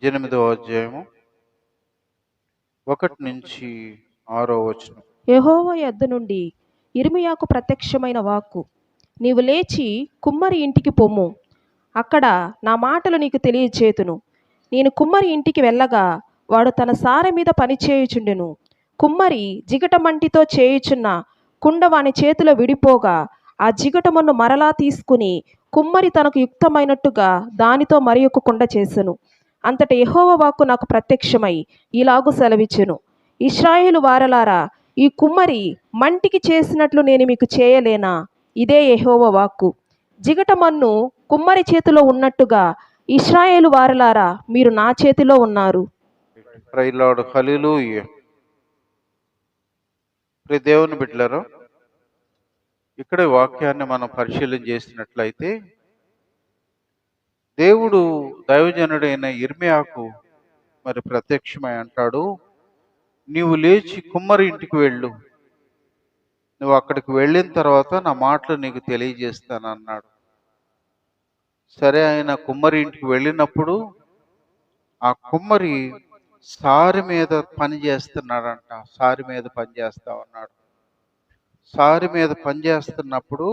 8వ అధ్యాయము 1-6 యెహోవా యొద్ద నుండి యిర్మీయాకు ప్రత్యక్షమైన వాక్కు, నీవు లేచి కుమ్మరి ఇంటికి పొమ్ము, అక్కడ నా మాటలు నీకు తెలియచేతును. నేను కుమ్మరి ఇంటికి వెళ్ళగా వాడు తన సారె మీద పనిచేయుచుండెను. కుమ్మరి జిగటమంటితో చేయుచున్న కుండ వాని చేతిలో విడిపోగా ఆ జిగటమును మరలా తీసుకుని కుమ్మరి తనకు యుక్తమైనట్టుగా దానితో మరి ఒక కుండ చేసెను. అంతట యెహోవా వాక్కు నాకు ప్రత్యక్షమై ఇలాగు సెలవిచ్చెను, ఇశ్రాయేలు వారలారా, ఈ కుమ్మరి మంటికి చేసినట్లు నేను మీకు చేయలేనా? ఇదే యెహోవా వాక్కు. జిగటమన్ను కుమ్మరి చేతిలో ఉన్నట్టుగా ఇశ్రాయేలు వారలారా, మీరు నా చేతిలో ఉన్నారు. ప్రైలాడు హల్లెలూయా. ప్రియ దేవుని బిడ్డలారా, ఇక్కడ ఈ వాక్యాన్ని మనం పరిశీలన చేసినట్లయితే దేవుడు దైవజనుడైన యిర్మీయాకు మరి ప్రత్యక్షమై అంటాడు, నీవు లేచి కుమ్మరి ఇంటికి వెళ్ళు, నువ్వు అక్కడికి వెళ్ళిన తర్వాత నా మాటలు నీకు తెలియజేస్తాను అన్నాడు. సరే, ఆయన కుమ్మరి ఇంటికి వెళ్ళినప్పుడు ఆ కుమ్మరి సారి మీద పని చేస్తున్నాడంట. సారి మీద పని చేస్తా ఉన్నాడు. సారి మీద పని చేస్తున్నప్పుడు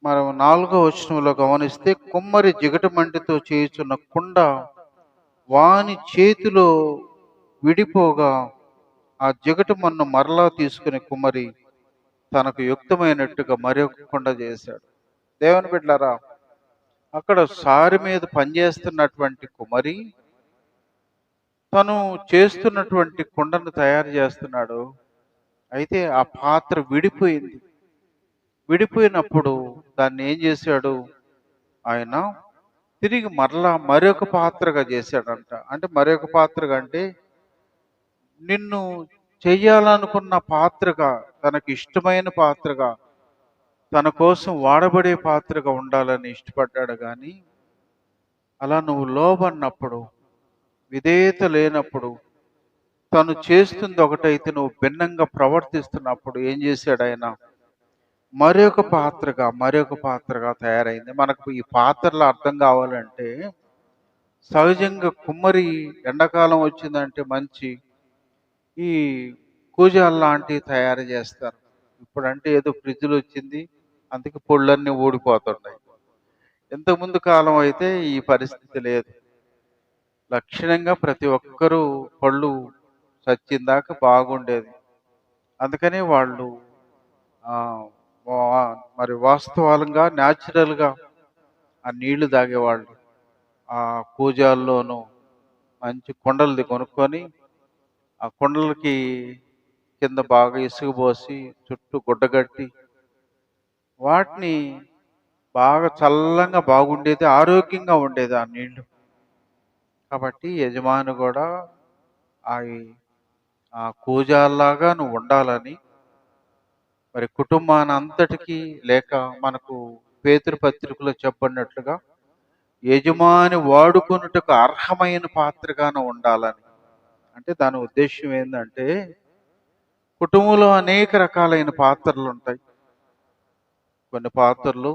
మనం 4వ వచనంలో గమనిస్తే, కుమ్మరి జిగటమంటితో చేయుచున్న కుండ వాని చేతిలో విడిపోగా ఆ జిగటమన్ను మరలా తీసుకుని కుమ్మరి తనకు యుక్తమైనట్టుగా మరొక కుండ చేశాడు. దేవుని బిడ్డలారా, అక్కడ సారి మీద పనిచేస్తున్నటువంటి కుమ్మరి తను చేస్తున్నటువంటి కుండను తయారు చేస్తున్నాడు. అయితే ఆ పాత్ర విడిపోయింది. విడిపోయినప్పుడు దాన్ని ఏం చేశాడు ఆయన? తిరిగి మరలా మరొక పాత్రగా చేశాడంట. అంటే మరొక పాత్రగా అంటే నిన్ను చెయ్యాలనుకున్న పాత్రగా, తనకి ఇష్టమైన పాత్రగా, తన కోసం వాడబడే పాత్రగా ఉండాలని ఇష్టపడ్డాడు. కానీ అలా నువ్వు లోబడినప్పుడు, విధేయత లేనప్పుడు, తను చేస్తుంది ఒకటైతే నువ్వు భిన్నంగా ప్రవర్తిస్తున్నప్పుడు ఏం చేశాడు ఆయన? మరొక పాత్రగా తయారైంది. మనకు ఈ పాత్రలు అర్థం కావాలంటే, సహజంగా కుమ్మరి ఎండాకాలం వచ్చిందంటే మంచి ఈ కూజాలు లాంటివి తయారు చేస్తారు. ఇప్పుడంటే ఏదో ఫ్రిడ్జ్లు వచ్చింది, అందుకే పొళ్ళన్నీ ఊడిపోతున్నాయి. ఇంతకుముందు కాలం అయితే ఈ పరిస్థితి లేదు. లక్షణంగా ప్రతి ఒక్కరూ పళ్ళు చచ్చిందాకా బాగుండేది. అందుకని వాళ్ళు మరి వాస్తవాలంగా న్యాచురల్గా ఆ నీళ్లు తాగేవాళ్ళు. ఆ కూజాల్లోనూ మంచి కుండలది కొనుక్కొని ఆ కుండలకి కింద బాగా ఇసుక పోసి చుట్టూ గుడ్డగట్టి వాటిని బాగా చల్లంగా బాగుండేది, ఆరోగ్యంగా ఉండేది ఆ నీళ్లు. కాబట్టి యజమాని కూడా ఆ కూజాల్లాగా నువ్వు ఉండాలని, మరి కుటుంబాన్ని అంతటికీ, లేక మనకు పేతురు పత్రికలో చెప్పబడినట్లుగా యజమాని వాడుకొనుటకు అర్హమైన పాత్రగాను ఉండాలని. అంటే దాని ఉద్దేశం ఏంటంటే, కుటుంబంలో అనేక రకాలైన పాత్రలు ఉంటాయి. కొన్ని పాత్రలు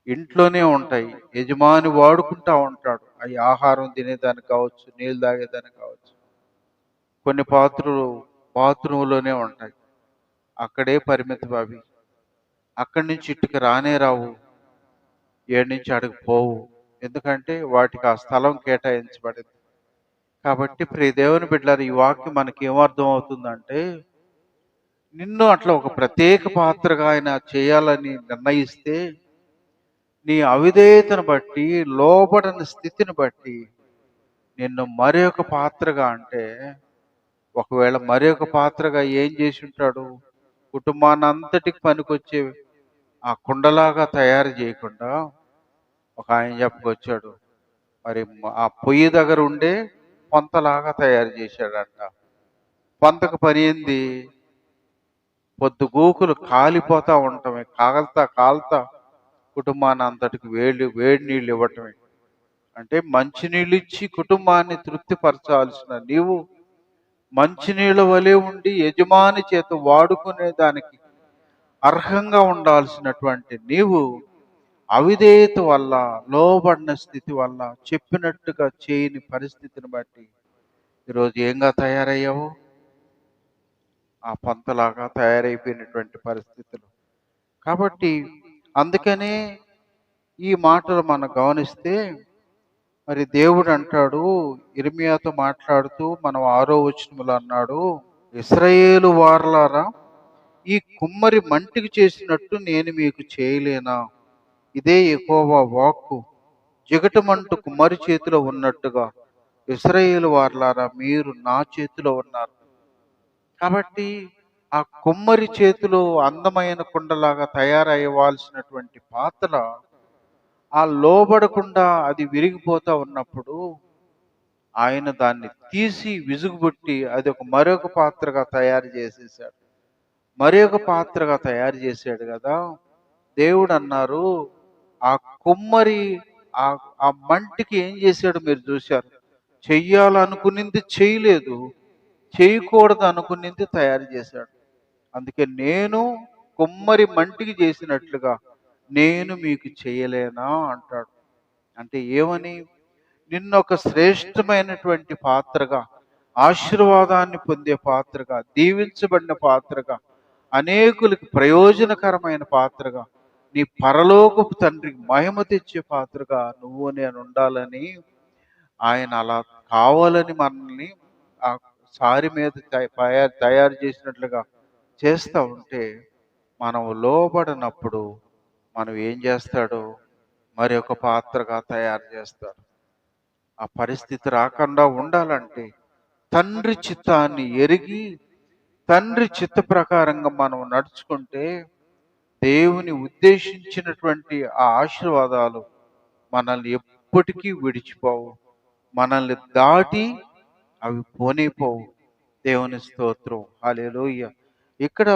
ఇంట్లోనే ఉంటాయి, యజమాని వాడుకుంటా ఉంటాడు. అవి ఆహారం తినేదానికి కావచ్చు, నీళ్ళు తాగేదానికి కావచ్చు. కొన్ని పాత్రలు బాత్రూంలోనే ఉంటాయి, అక్కడే పరిమితం. అవి అక్కడి నుంచి ఇటుకి రానే రావు, ఏడు నుంచి అడుగు పోవు. ఎందుకంటే వాటికి ఆ స్థలం కేటాయించబడింది. కాబట్టి ప్రియ దేవుని బిడ్డలారా, ఈ వాక్యం మనకి ఏమర్థం అవుతుందంటే, నిన్ను అట్లా ఒక ప్రత్యేక పాత్రగా ఆయన చేయాలని నిర్ణయిస్తే, నీ అవిధేయతను బట్టి, లోబడని స్థితిని బట్టి నిన్ను మరొక పాత్రగా, అంటే ఒకవేళ మరొక పాత్రగా ఏం చేసి ఉంటాడు? కుటుంబాన్ని అంతటికి పనికొచ్చే ఆ కుండలాగా తయారు చేయకుండా ఒక ఆయన చెప్పుకొచ్చాడు, మరి ఆ పొయ్యి దగ్గర ఉండే పొంతలాగా తయారు చేశాడంట. పొంతకు పని ఏంది? పొద్దుగూకులు కాలిపోతా ఉండటమే, కాల్తా కుటుంబాన్ని అంతటికి వేడి నీళ్ళు ఇవ్వటమే. అంటే మంచినీళ్ళు ఇచ్చి కుటుంబాన్ని తృప్తిపరచాల్సిన నీవు, మంచినీళ్ళ వలె ఉండి యజమాని చేత వాడుకునే దానికి అర్హంగా ఉండాల్సినటువంటి నీవు అవిధేయత వల్ల, లోబడిన స్థితి వల్ల, చెప్పినట్టుగా చేయని పరిస్థితిని బట్టి ఈరోజు ఏంగా తయారయ్యావు? ఆ పంతలాగా తయారైపోయినటువంటి పరిస్థితులు. కాబట్టి అందుకనే ఈ మాటలు మనం గమనిస్తే మరి దేవుడు అంటాడు, ఇర్మియాతో మాట్లాడుతూ మనం 6వ వచనంలో అన్నాడు, ఇశ్రాయేలు వారలారా, ఈ కుమ్మరి మంటికి చేసినట్టు నేను మీకు చేయలేనా? ఇదే యెహోవా వాక్కు. జిగటమంటూ కుమ్మరి చేతిలో ఉన్నట్టుగా ఇశ్రాయేలు వారలారా, మీరు నా చేతిలో ఉన్నారు. కాబట్టి ఆ కుమ్మరి చేతిలో అందమైన కుండలాగా తయారయ్యవలసినటువంటి పాత్ర ఆ లోబడకుండా అది విరిగిపోతా ఉన్నప్పుడు ఆయన దాన్ని తీసి విసుగుబుట్టి అది మరొక పాత్రగా తయారు చేసేసాడు. మరొక పాత్రగా తయారు చేశాడు కదా. దేవుడు అన్నారు, ఆ కుమ్మరి ఆ ఆ మంటికి ఏం చేశాడు మీరు చూశారు. చెయ్యాలనుకునింది చేయలేదు, చేయకూడదు అనుకునింది తయారు చేశాడు. అందుకే నేను కుమ్మరి మంటికి చేసినట్లుగా నేను మీకు చేయలేనా అంటాడు. అంటే ఏమని? నిన్నొక శ్రేష్టమైనటువంటి పాత్రగా, ఆశీర్వాదాన్ని పొందే పాత్రగా, దీవించబడిన పాత్రగా, అనేకులకు ప్రయోజనకరమైన పాత్రగా, నీ పరలోకపు తండ్రికి మహిమ తెచ్చే పాత్రగా నువ్వు నేను ఉండాలని ఆయన అలా కావాలని మనల్ని ఆ సారి మీద తయారు చేసినట్లుగా చేస్తూ ఉంటే మనం లోబడినప్పుడు మనం ఏం చేస్తాడు? మరి ఒక పాత్రగా తయారు చేస్తాడు. ఆ పరిస్థితి రాకుండా ఉండాలంటే తండ్రి చిత్తాన్ని ఎరిగి తండ్రి చిత్త ప్రకారంగా మనం నడుచుకుంటే దేవుని ఉద్దేశించినటువంటి ఆ ఆశీర్వాదాలు మనల్ని ఎప్పటికీ విడిచిపోవు, మనల్ని దాటి అవి పోనీపోవు. దేవుని స్తోత్రం, హల్లెలూయా. ఇక్కడ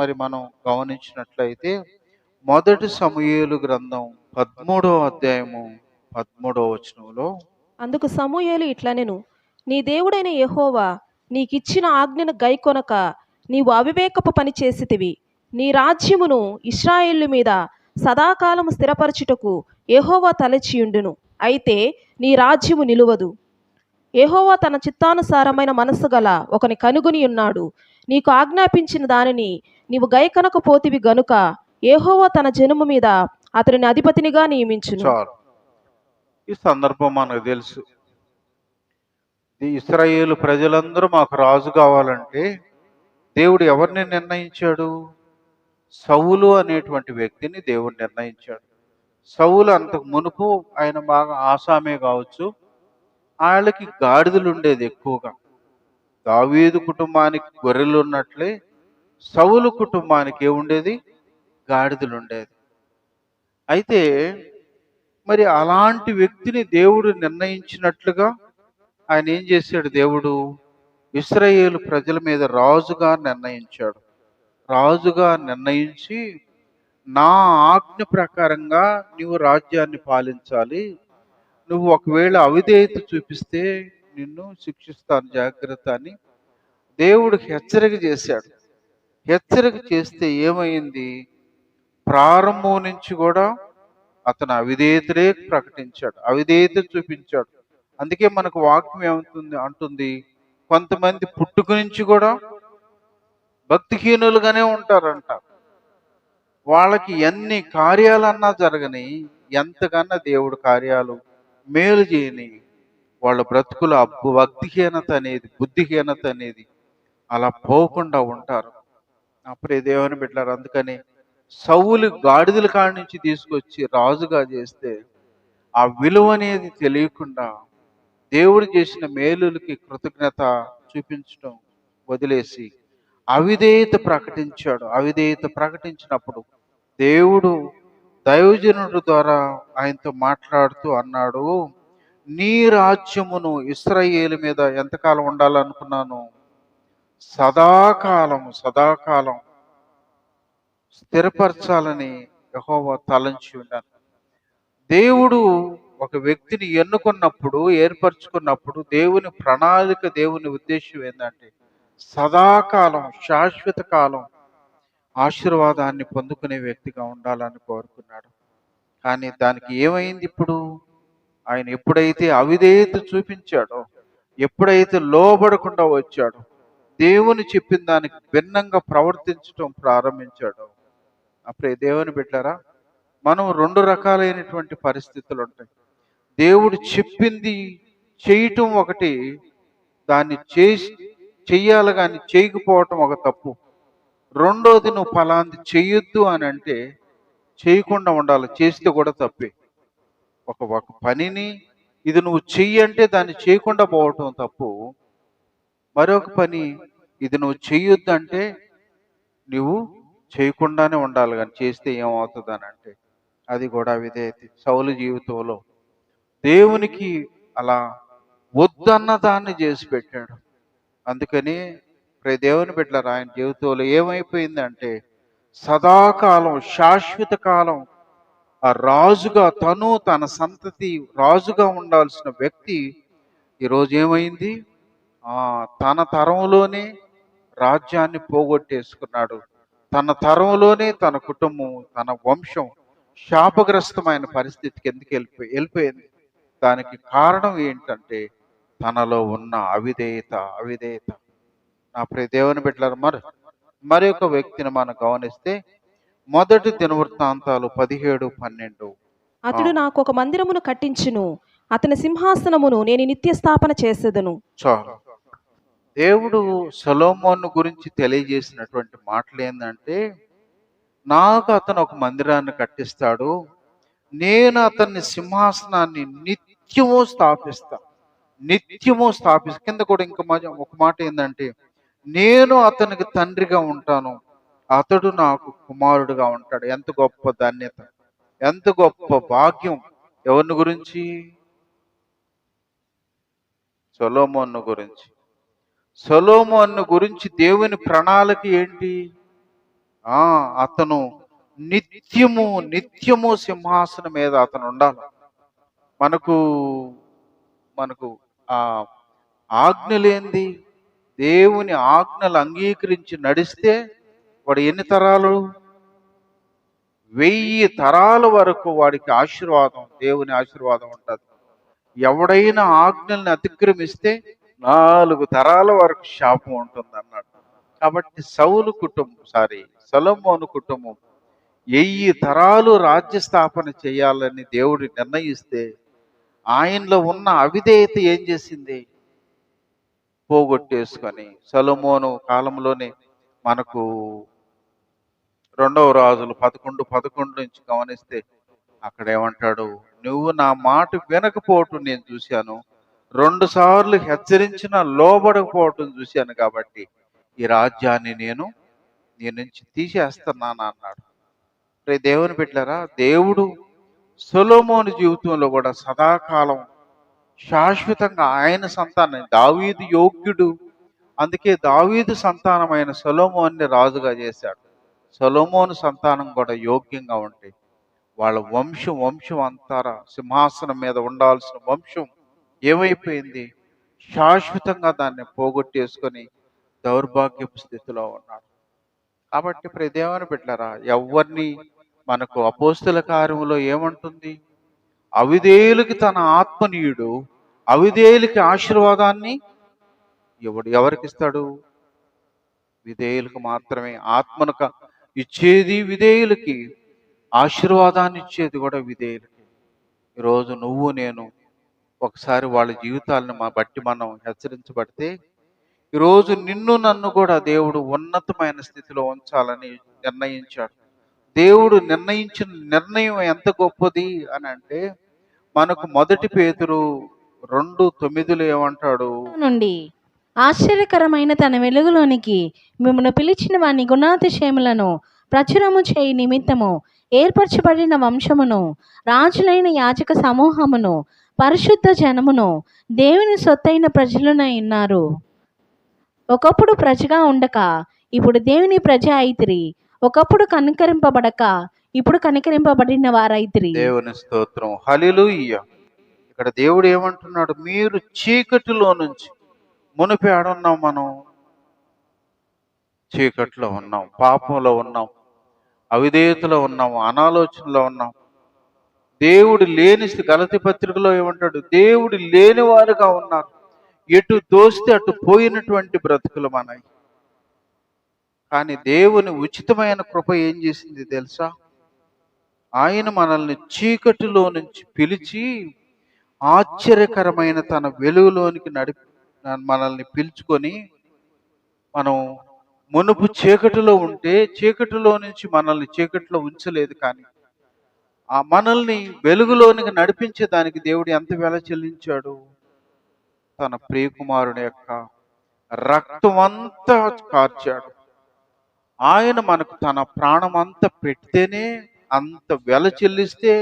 మరి మనం గమనించినట్లయితే మొదటి సమూయేలు గ్రంథం 13వ అధ్యాయము 13వ వచనంలో అందుకు సమూయేలు ఇట్లనెను, నీ దేవుడైన యెహోవా నీకిచ్చిన ఆజ్ఞను గైకొనక నీవు అవివేకపు పని చేసితివి. నీ రాజ్యమును ఇశ్రాయేలు మీద సదాకాలము స్థిరపరచుటకు యెహోవా తలచియుండును. అయితే నీ రాజ్యము నిలువదు. యెహోవా తన చిత్తానుసారమైన మనస్సు గల ఒకని కనుగొని ఉన్నాడు. నీకు ఆజ్ఞాపించిన దానిని నీవు గైకొనకపోతివి గనుక యెహోవా తన జనము మీద అతనిని అధిపతినిగా నియమించును. చాలు. ఈ సందర్భం మనకు తెలుసు. ఈ ఇశ్రాయేలు ప్రజలందరూ మాకు రాజు కావాలంటే దేవుడు ఎవరిని నిర్ణయించాడు? సౌలు అనేటువంటి వ్యక్తిని దేవుడు నిర్ణయించాడు. సౌలు అంతకు మునుపు ఆయన బాగా ఆసామే కావచ్చు, వాళ్ళకి గాడిదలు ఉండేది ఎక్కువగా. దావీదు కుటుంబానికి గొర్రెలు ఉన్నట్లే సౌలు కుటుంబానికి ఏముండేది? గాడిదలు ఉండేది. అయితే మరి అలాంటి వ్యక్తిని దేవుడు నిర్ణయించినట్లుగా ఆయన ఏం చేశాడు? దేవుడు ఇశ్రాయేలు ప్రజల మీద రాజుగా నిర్ణయించాడు. రాజుగా నిర్ణయించి నా ఆజ్ఞ ప్రకారంగా నువ్వు రాజ్యాన్ని పాలించాలి, నువ్వు ఒకవేళ అవిధేయత చూపిస్తే నిన్ను శిక్షిస్తాను జాగ్రత్త అని దేవుడు హెచ్చరిక చేశాడు. హెచ్చరిక చేస్తే ఏమైంది? ప్రారంభం నుంచి కూడా అతను అవిధేయతనే ప్రకటించాడు, అవిధేయత చూపించాడు. అందుకే మనకు వాక్యం అంటుంది, కొంతమంది పుట్టుక నుంచి కూడా భక్తిహీనులుగానే ఉంటారంట. వాళ్ళకి ఎన్ని కార్యాలన్నా జరగని, ఎంతకన్నా దేవుడు కార్యాలు మేలు చేయని, వాళ్ళ బ్రతుకుల భక్తిహీనత అనేది, బుద్ధిహీనత అనేది అలా పోకుండా ఉంటారు. అప్పుడే దేవుని బిడ్డలారు. అందుకని సౌలు గాడిదల కాడి నుంచి తీసుకొచ్చి రాజుగా చేస్తే ఆ విలువ అనేది తెలియకుండా దేవుడు చేసిన మేలులకి కృతజ్ఞత చూపించడం వదిలేసి అవిధేయత ప్రకటించాడు. అవిధేయత ప్రకటించినప్పుడు దేవుడు దైవజనుడు ద్వారా ఆయనతో మాట్లాడుతూ అన్నాడు, నీ రాజ్యమును ఇశ్రాయేలు మీద ఎంతకాలం ఉండాలనుకున్నాను? సదాకాలం స్థిరపరచాలని యెహోవా తలంచి ఉన్నాను. దేవుడు ఒక వ్యక్తిని ఎన్నుకున్నప్పుడు, ఏర్పరచుకున్నప్పుడు దేవుని ప్రణాళిక, దేవుని ఉద్దేశం ఏంటంటే సదాకాలం, శాశ్వత కాలం ఆశీర్వాదాన్ని పొందుకునే వ్యక్తిగా ఉండాలని కోరుకున్నాడు. కానీ దానికి ఏమైంది ఇప్పుడు? ఆయన ఎప్పుడైతే అవిధేయత చూపించాడో, ఎప్పుడైతే లోబడకుండా వచ్చాడో, దేవుని చెప్పిన దానికి భిన్నంగా ప్రవర్తించడం ప్రారంభించాడో, అప్పుడే దేవుని బిడ్డలారా, మనం 2 రకాలైనటువంటి పరిస్థితులు ఉంటాయి. దేవుడు చెప్పింది చేయటం ఒకటి, దాన్ని చెయ్యాలి కానీ చేయకపోవటం ఒక తప్పు. రెండోది, నువ్వు ఫలాంది చెయ్యొద్దు అని అంటే చేయకుండా ఉండాలి, చేస్తే కూడా తప్పే. ఒక ఒక పనిని ఇది నువ్వు చెయ్యి అంటే దాన్ని చేయకుండా పోవటం తప్పు. మరొక పని ఇది నువ్వు చెయ్యొద్దు అంటే నువ్వు చేయకుండానే ఉండాలి, కానీ చేస్తే ఏమవుతుంది అని అంటే అది కూడా విధేయత. సౌలు జీవితంలో దేవునికి అలా వద్దన్న దాన్ని చేసి పెట్టాడు. అందుకని దేవుని బిడ్డలారా, ఆయన జీవితంలో ఏమైపోయిందంటే సదాకాలం, శాశ్వత కాలం ఆ రాజుగా తను తన సంతతి రాజుగా ఉండాల్సిన వ్యక్తి ఈరోజు ఏమైంది? తన తరంలోనే రాజ్యాన్ని పోగొట్టేసుకున్నాడు. తన తరంలోనే తన కుటుంబం, తన వంశం శాపగ్రస్తమైన పరిస్థితికి ఎందుకు వెళ్ళిపోయింది? దానికి కారణం ఏంటంటే తనలో ఉన్న అవిధేయత. నా ప్రియ దేవుని బిడ్డలారా, మరి ఒక వ్యక్తిని మనం గమనిస్తే మొదటి దినవృత్తాంతాలు 17:12. అతడు నాకు ఒక మందిరమును కట్టించును, అతని సింహాసనమును నేను నిత్య స్థాపన చేసేదను. చాలు. దేవుడు సొలొమోను గురించి తెలియజేసినటువంటి మాటలు ఏంటంటే, నాకు అతను ఒక మందిరాన్ని కట్టిస్తాడు, నేను అతన్ని సింహాసనాన్ని నిత్యము స్థాపిస్తా. కింద కూడా ఇంకా ఒక మాట ఏంటంటే, నేను అతనికి తండ్రిగా ఉంటాను, అతడు నాకు కుమారుడుగా ఉంటాడు. ఎంత గొప్ప ధన్యత, ఎంత గొప్ప భాగ్యం! ఎవరిని గురించి? సొలొమోను గురించి దేవుని ప్రణాళిక ఏంటి? అతను నిత్యము సింహాసనం మీద అతను ఉండాలి. మనకు ఆ ఆజ్ఞలేంది? దేవుని ఆజ్ఞలు అంగీకరించి నడిస్తే వాడు ఎన్ని తరాలు? 1000 తరాల వరకు వాడికి ఆశీర్వాదం, దేవుని ఆశీర్వాదం ఉంటుంది. ఎవడైనా ఆజ్ఞల్ని అతిక్రమిస్తే 4 తరాల వరకు శాపం ఉంటుంది అన్నాడు. కాబట్టి సొలొమోను కుటుంబం 1000 తరాలు రాజ్య స్థాపన చేయాలని దేవుడు నిర్ణయిస్తే ఆయనలో ఉన్న అవిధేయత ఏం చేసింది? పోగొట్టేసుకొని సొలొమోను కాలంలోనే మనకు 2వ రాజులు 11:11 నుంచి గమనిస్తే అక్కడ ఏమంటాడు? నువ్వు నా మాట వినకపోవటం నేను చూశాను, 2 సార్లు హెచ్చరించిన లోబడకపోవటం చూశాను, కాబట్టి ఈ రాజ్యాన్ని నేను నీ నుంచి తీసేస్తున్నాను అన్నాడు. దేవుని బిడ్డలారా, దేవుడు సొలొమోను జీవితంలో కూడా సదాకాలం శాశ్వతంగా ఆయన సంతానం, దావీదు యోగ్యుడు, అందుకే దావీదు సంతానమైన సొలొమోన్ని రాజుగా చేశాడు. సొలొమోను సంతానం కూడా యోగ్యంగా ఉంటే వాళ్ళ వంశం అంతారా సింహాసనం మీద ఉండాల్సిన వంశం ఏమైపోయింది? శాశ్వతంగా దాన్ని పోగొట్టేసుకొని దౌర్భాగ్యపు స్థితిలో ఉన్నాడు. కాబట్టి దేవుని బిడ్డలారా, ఎవరిని మనకు అపోస్తుల కార్యములో ఏమంటుంది? అవిధేయులకి తన ఆత్మనీయుడు, అవిధేయులకి ఆశీర్వాదాన్ని ఎవరికి ఇస్తాడు? విధేయులకు మాత్రమే. ఆత్మను ఇచ్చేది విధేయులకి, ఆశీర్వాదాన్ని ఇచ్చేది కూడా విధేయులకి. ఈరోజు నువ్వు నేను ఒకసారి వాళ్ళ జీవితాలను బట్టి మనం హెచ్చరించబడితే, ఈరోజు నన్ను కూడా దేవుడు ఉన్నతమైన స్థితిలో ఉంచాలని నిర్ణయించాడు. దేవుడు నిర్ణయించిన నిర్ణయం ఎంత గొప్పది అని అంటే, మనకు 1 పేతురు 2:9 ఏమంటాడు? నుండి ఆశ్చర్యకరమైన తన వెలుగులోనికి మిమ్మల్ని పిలిచిన వాని గుణాతిశయములను ప్రచురము చేయి నిమిత్తము ఏర్పరచబడిన వంశమును, రాజులైన యాజక సమూహమును, పరిశుద్ధ జనమును, దేవుని సొత్తైన ప్రజలునై ఉన్నారు. ఒకప్పుడు ప్రజగా ఉండక ఇప్పుడు దేవుని ప్రజ అయితిరి, ఒకప్పుడు కనికరింపబడక ఇప్పుడు కనికరింపబడిన వారైతిరి. దేవుని స్తోత్రం, హల్లెలూయా. ఇక్కడ దేవుడు ఏమంటున్నాడు? మీరు చీకటిలో నుంచి, మునిపి ఆడున్నాం, మనం చీకట్లో ఉన్నాం, పాపంలో ఉన్నాం, అవిధేయతలో ఉన్నాం, అనాలోచనలో ఉన్నాం. దేవుడు లేని గలతీ పత్రికలో ఏమంటాడు? దేవుడు లేని వారుగా ఉన్నారు. ఎటు తోస్తే అటు పోయినటువంటి బ్రతుకులు మనవి. కానీ దేవుని ఉచితమైన కృప ఏం చేసింది తెలుసా? ఆయన మనల్ని చీకటిలో నుంచి పిలిచి ఆశ్చర్యకరమైన తన వెలుగులోనికి మనల్ని పిలుచుకొని, మనం మునుపు చీకటిలో ఉంటే చీకటిలో నుంచి మనల్ని చీకటిలో ఉంచలేదు, కానీ ఆ మనల్ని వెలుగులోనికి నడిపించేదానికి దేవుడు ఎంత వెల చెల్లించాడు? తన ప్రియకుమారుని యొక్క రక్తం అంతా కార్చాడు. ఆయన మనకు తన ప్రాణం అంతా పెడితేనే, అంత వెల చెల్లిస్తే,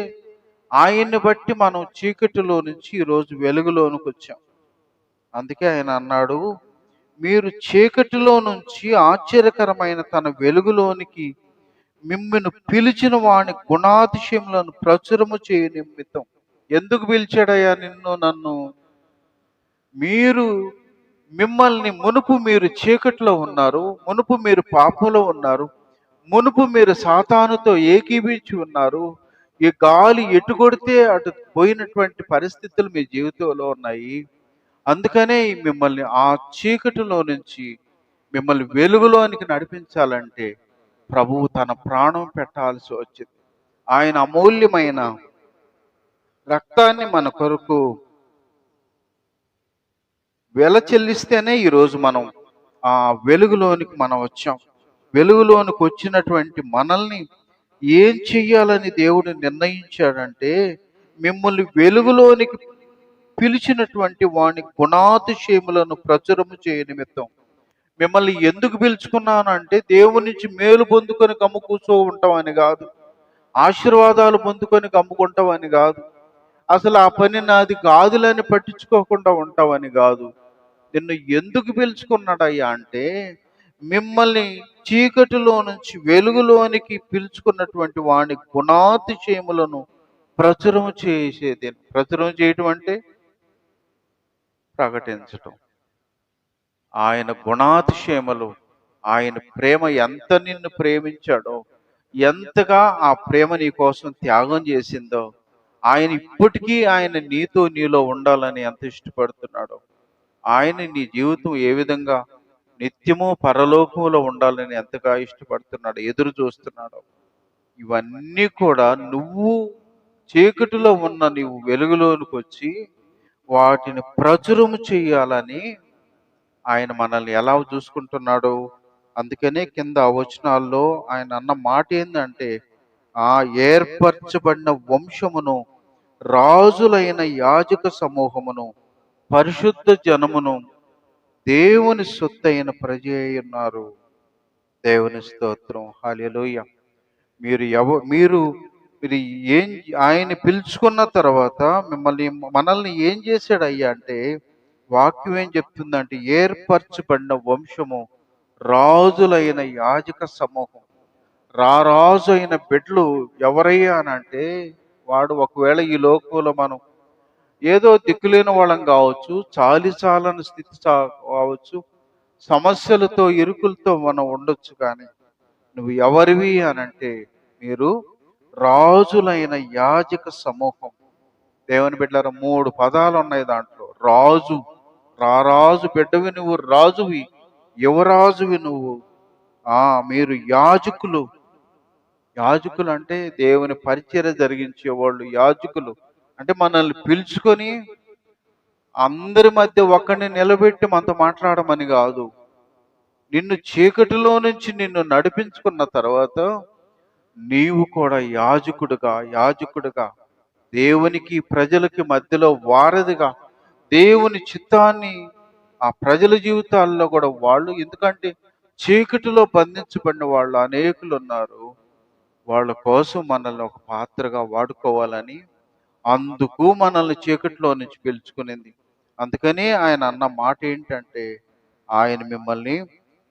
ఆయన్ని బట్టి మనం చీకటిలో నుంచి ఈరోజు వెలుగులోనికి వచ్చాం. అందుకే ఆయన అన్నాడు, మీరు చీకటిలో నుంచి ఆశ్చర్యకరమైన తన వెలుగులోనికి మిమ్మును పిలిచిన వాని గుణాతిశయములను ప్రచురము చేయ నిమిత్తం. ఎందుకు పిలిచాడయ్యా నిన్ను నన్ను? మిమ్మల్ని మునుపు మీరు చీకట్లో ఉన్నారు, మునుపు మీరు పాపంలో ఉన్నారు, మునుపు మీరు సాతానుతో ఏకీభించి ఉన్నారు. ఈ గాలి ఎటు కొడితే అటు పోయినటువంటి పరిస్థితులు మీ జీవితంలో ఉన్నాయి. అందుకనే మిమ్మల్ని ఆ చీకటిలో నుంచి మిమ్మల్ని వెలుగులోనికి నడిపించాలంటే ప్రభువు తన ప్రాణం పెట్టాల్సి వచ్చింది. ఆయన అమూల్యమైన రక్తాన్ని మన కొరకు వెల చెల్లిస్తేనే ఈరోజు మనం ఆ వెలుగులోనికి మనం వచ్చాం. వెలుగులోనికి వచ్చినటువంటి మనల్ని ఏం చెయ్యాలని దేవుడు నిర్ణయించాడంటే, మిమ్మల్ని వెలుగులోనికి పిలిచినటువంటి వాని గుణాతిశయములను ప్రచురము చేయ నిమిత్తం. మిమ్మల్ని ఎందుకు పిలుచుకున్నానంటే, దేవుని నుంచి మేలు పొందుకొని గమ్ము కూర్చో ఉంటామని కాదు, ఆశీర్వాదాలు పొందుకొని గమ్ముకుంటామని కాదు, అసలు ఆ పని నాది కాదులని పట్టించుకోకుండా ఉంటామని కాదు. నిన్ను ఎందుకు పిలుచుకున్నాడయ్యా అంటే, మిమ్మల్ని చీకటిలో నుంచి వెలుగులోనికి పిలుచుకున్నటువంటి వాని గుణాతిశయములను ప్రచురము చేసేది. ప్రచురం చేయటం అంటే ప్రకటించటం. ఆయన గుణాతిశయములు, ఆయన ప్రేమ ఎంత నిన్ను ప్రేమించాడో, ఎంతగా ఆ ప్రేమ నీ కోసం త్యాగం చేసిందో, ఆయన ఇప్పటికీ ఆయన నీలో ఉండాలని ఎంత ఇష్టపడుతున్నాడో, ఆయన నీ జీవితం ఏ విధంగా నిత్యము పరలోకంలో ఉండాలని ఎంతగా ఇష్టపడుతున్నాడు, ఎదురు చూస్తున్నాడు. ఇవన్నీ కూడా నువ్వు చీకటిలో ఉన్న నీవు వెలుగులోనికి వచ్చి వాటిని ప్రచురము చేయాలని ఆయన మనల్ని ఎలా చూసుకుంటున్నాడు. అందుకనే కింద వచనాల్లో ఆయన అన్న మాట ఏంటంటే, ఆ ఏర్పరచబడిన వంశమును, రాజులైన యాజక సమూహమును, పరిశుద్ధ జనమును, దేవుని సొత్తైన ప్రజ అయి ఉన్నారు. దేవుని స్తోత్రం. హల్లెలూయా. మీరు ఏం ఆయన పిలుచుకున్న తర్వాత మనల్ని ఏం చేశాడు అయ్యా అంటే, వాక్యం ఏం చెప్తుందంటే, ఏర్పరచబడిన వంశము, రాజులైన యాజక సమూహం. రాజు అయిన బిడ్డలు ఎవరయ్యా అని అంటే, వాడు ఒకవేళ ఈ లోకంలో మనం ఏదో దిక్కులేని వాళ్ళం కావచ్చు, చాలని స్థితి కావచ్చు, సమస్యలతో ఇరుకులతో మనం ఉండొచ్చు, కానీ నువ్వు ఎవరివి అని అంటే, మీరు రాజులైన యాజక సమూహం. దేవుని బిడ్డలారా, 3 పదాలు ఉన్నాయి దాంట్లో. రాజు, రారాజు బిడ్డవి నువ్వు, రాజువి, యువరాజువి నువ్వు. మీరు యాజకులు. యాజకులు అంటే దేవుని పరిచర్య జరిగించేవాళ్ళు. యాజకులు అంటే మనల్ని పిలుచుకొని అందరి మధ్య ఒక్కడిని నిలబెట్టి మనతో మాట్లాడమని కాదు, నిన్ను చీకటిలో నుంచి నిన్ను నడిపించుకున్న తర్వాత నీవు కూడా యాజకుడుగా దేవునికి ప్రజలకి మధ్యలో వారధిగా దేవుని చిత్తాన్ని ఆ ప్రజల జీవితాల్లో కూడా వాళ్ళు, ఎందుకంటే చీకటిలో బంధించబడిన వాళ్ళు అనేకులు ఉన్నారు, వాళ్ళ కోసం మనల్ని ఒక పాత్రగా వాడుకోవాలని అందుకు మనల్ని చీకటిలో నుంచి పిలుచుకునింది. అందుకని ఆయన అన్న మాట ఏంటంటే, ఆయన మిమ్మల్ని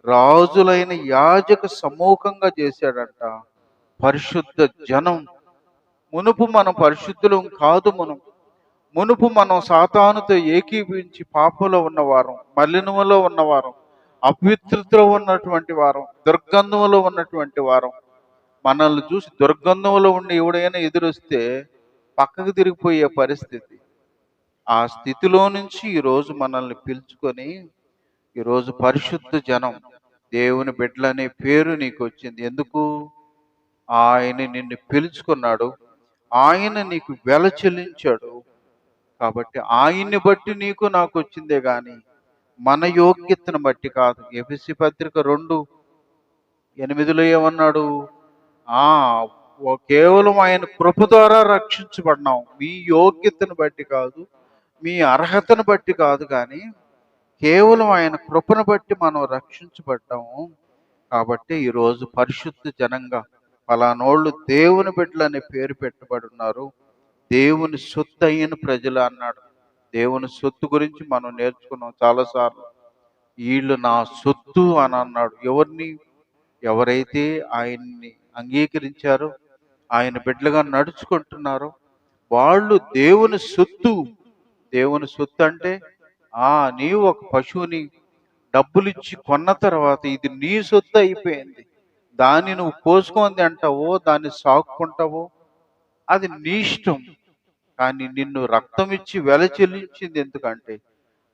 రాజులైన యాజక సమూహంగా చేశాడంట, పరిశుద్ధ జనం. మునుపు మనం పరిశుద్ధులం కాదు. మునుపు మనం సాతానుతో ఏకీభించి పాపంలో ఉన్నవారం, మలినములో ఉన్నవారం, అపవిత్రతలో ఉన్నటువంటి వారం, దుర్గంధంలో ఉన్నటువంటి వారం. మనల్ని చూసి దుర్గంధంలో ఉండి ఎవడైనా ఎదురొస్తే పక్కకు తిరిగిపోయే పరిస్థితి. ఆ స్థితిలో నుంచి ఈరోజు మనల్ని పిలుచుకొని ఈరోజు పరిశుద్ధ జనం, దేవుని బిడ్డలనే పేరు నీకు వచ్చింది. ఎందుకు? ఆయన నిన్ను పిలుచుకున్నాడు, ఆయన నీకు వెల చెల్లించాడు. కాబట్టి ఆయన్ని బట్టి నీకు నాకు వచ్చిందే గాని మన యోగ్యతను బట్టి కాదు. ఎఫెసీ పత్రిక 2:8 ఏమన్నాడు? ఆ కేవలం ఆయన కృప ద్వారా రక్షించబడినాం, మీ యోగ్యతను బట్టి కాదు, మీ అర్హతను బట్టి కాదు, కానీ కేవలం ఆయన కృపను బట్టి మనం రక్షించబడ్డాము. కాబట్టి ఈరోజు పరిశుద్ధ జనంగా పలానోళ్ళు దేవుని బిడ్డలు అనే పేరు పెట్టబడి ఉన్నారు. దేవుని సొత్తు అయిన ప్రజలు అన్నాడు. దేవుని సొత్తు గురించి మనం నేర్చుకున్నాం చాలాసార్లు. వీళ్ళు నా సొత్తు అని అన్నాడు. ఎవరైతే ఆయన్ని అంగీకరించారో, ఆయన బిడ్డలుగా నడుచుకుంటున్నారో వాళ్ళు దేవుని సొత్తు. దేవుని సొత్తు అంటే నీవు ఒక పశువుని డబ్బులిచ్చి కొన్న తర్వాత ఇది నీ సొత్తు అయిపోయింది, దాన్ని నువ్వు కోసుకుంది అంటావో, దాన్ని సాకుకుంటావో, అది నీ ఇష్టం. కానీ నిన్ను రక్తం ఇచ్చి వెల చెల్లించింది ఎందుకంటే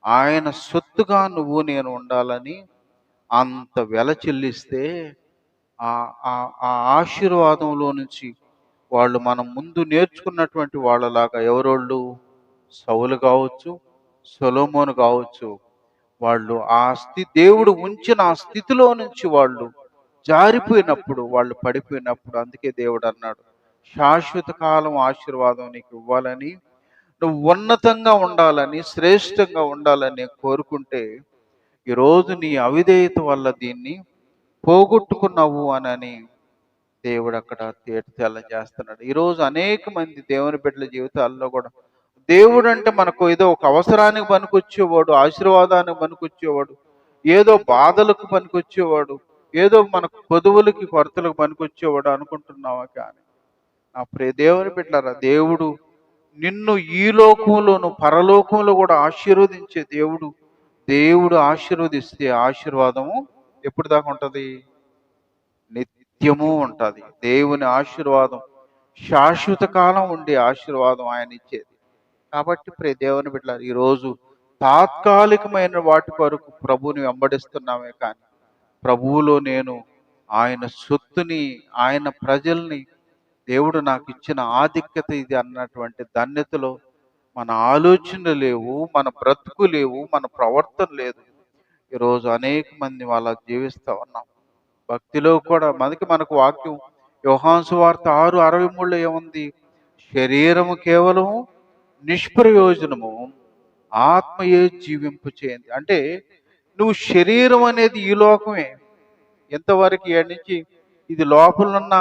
ఆయన సొత్తుగా నువ్వు నేను ఉండాలని అంత వెల చెల్లిస్తే ఆ ఆ ఆశీర్వాదంలో నుంచి వాళ్ళు మనం ముందు నేర్చుకున్నటువంటి వాళ్ళలాగా ఎవరోళ్ళు? సౌలు కావచ్చు, సొలొమోను కావచ్చు. వాళ్ళు దేవుడు ఉంచిన ఆ స్థితిలో నుంచి వాళ్ళు జారిపోయినప్పుడు, వాళ్ళు పడిపోయినప్పుడు, అందుకే దేవుడు అన్నాడు, శాశ్వత కాలం ఆశీర్వాదం నీకు ఇవ్వాలని, నువ్వు ఉన్నతంగా ఉండాలని, శ్రేష్టంగా ఉండాలని కోరుకుంటే ఈరోజు నీ అవిధేయత వల్ల దీన్ని పోగొట్టుకున్నావు అని దేవుడు అక్కడ తేటతెల్ల చేస్తున్నాడు. ఈరోజు అనేక మంది దేవుని బిడ్డల జీవితాల్లో కూడా దేవుడు అంటే మనకు ఏదో ఒక అవసరానికి పనికొచ్చేవాడు, ఆశీర్వాదానికి పనికొచ్చేవాడు, ఏదో బాధలకు పనికొచ్చేవాడు, ఏదో మనకు పొదువులకి కొరతలకు పనికొచ్చేవాడు అనుకుంటున్నావా? కానీ నా ప్రియ దేవుని బిడ్డలారా, దేవుడు నిన్ను ఈ లోకంలోను పరలోకంలో కూడా ఆశీర్వదించే దేవుడు. దేవుడు ఆశీర్వదిస్తే ఆశీర్వాదము ఎప్పుడు దాకా ఉంటుంది? నిత్యము ఉంటుంది. దేవుని ఆశీర్వాదం శాశ్వత కాలం ఉండే ఆశీర్వాదం ఆయన ఇచ్చేది. కాబట్టి ప్రియ దేవుని బిడ్డలారా, ఈరోజు తాత్కాలికమైన వాటి కొరకు ప్రభువుని వెంబడిస్తున్నామే, కానీ ప్రభువులో నేను ఆయన సొత్తుని, ఆయన ప్రజల్ని, దేవుడు నాకు ఇచ్చిన ఆధిక్యత ఇది అన్నటువంటి ధన్యతలో మన ఆలోచనలు లేవు, మన బ్రతుకు లేవు, మన ప్రవర్తన లేదు. ఈరోజు అనేక మంది వాళ్ళ జీవిస్తూ ఉన్నాం. భక్తిలో కూడా మనకు వాక్యం యోహాను సువార్త 6:63 ఏముంది? శరీరము కేవలం నిష్ప్రయోజనము, ఆత్మయే జీవింపు చేయండి. అంటే నువ్వు శరీరం అనేది ఈ లోకమే. ఎంతవరకు నుంచి ఇది లోపలున్న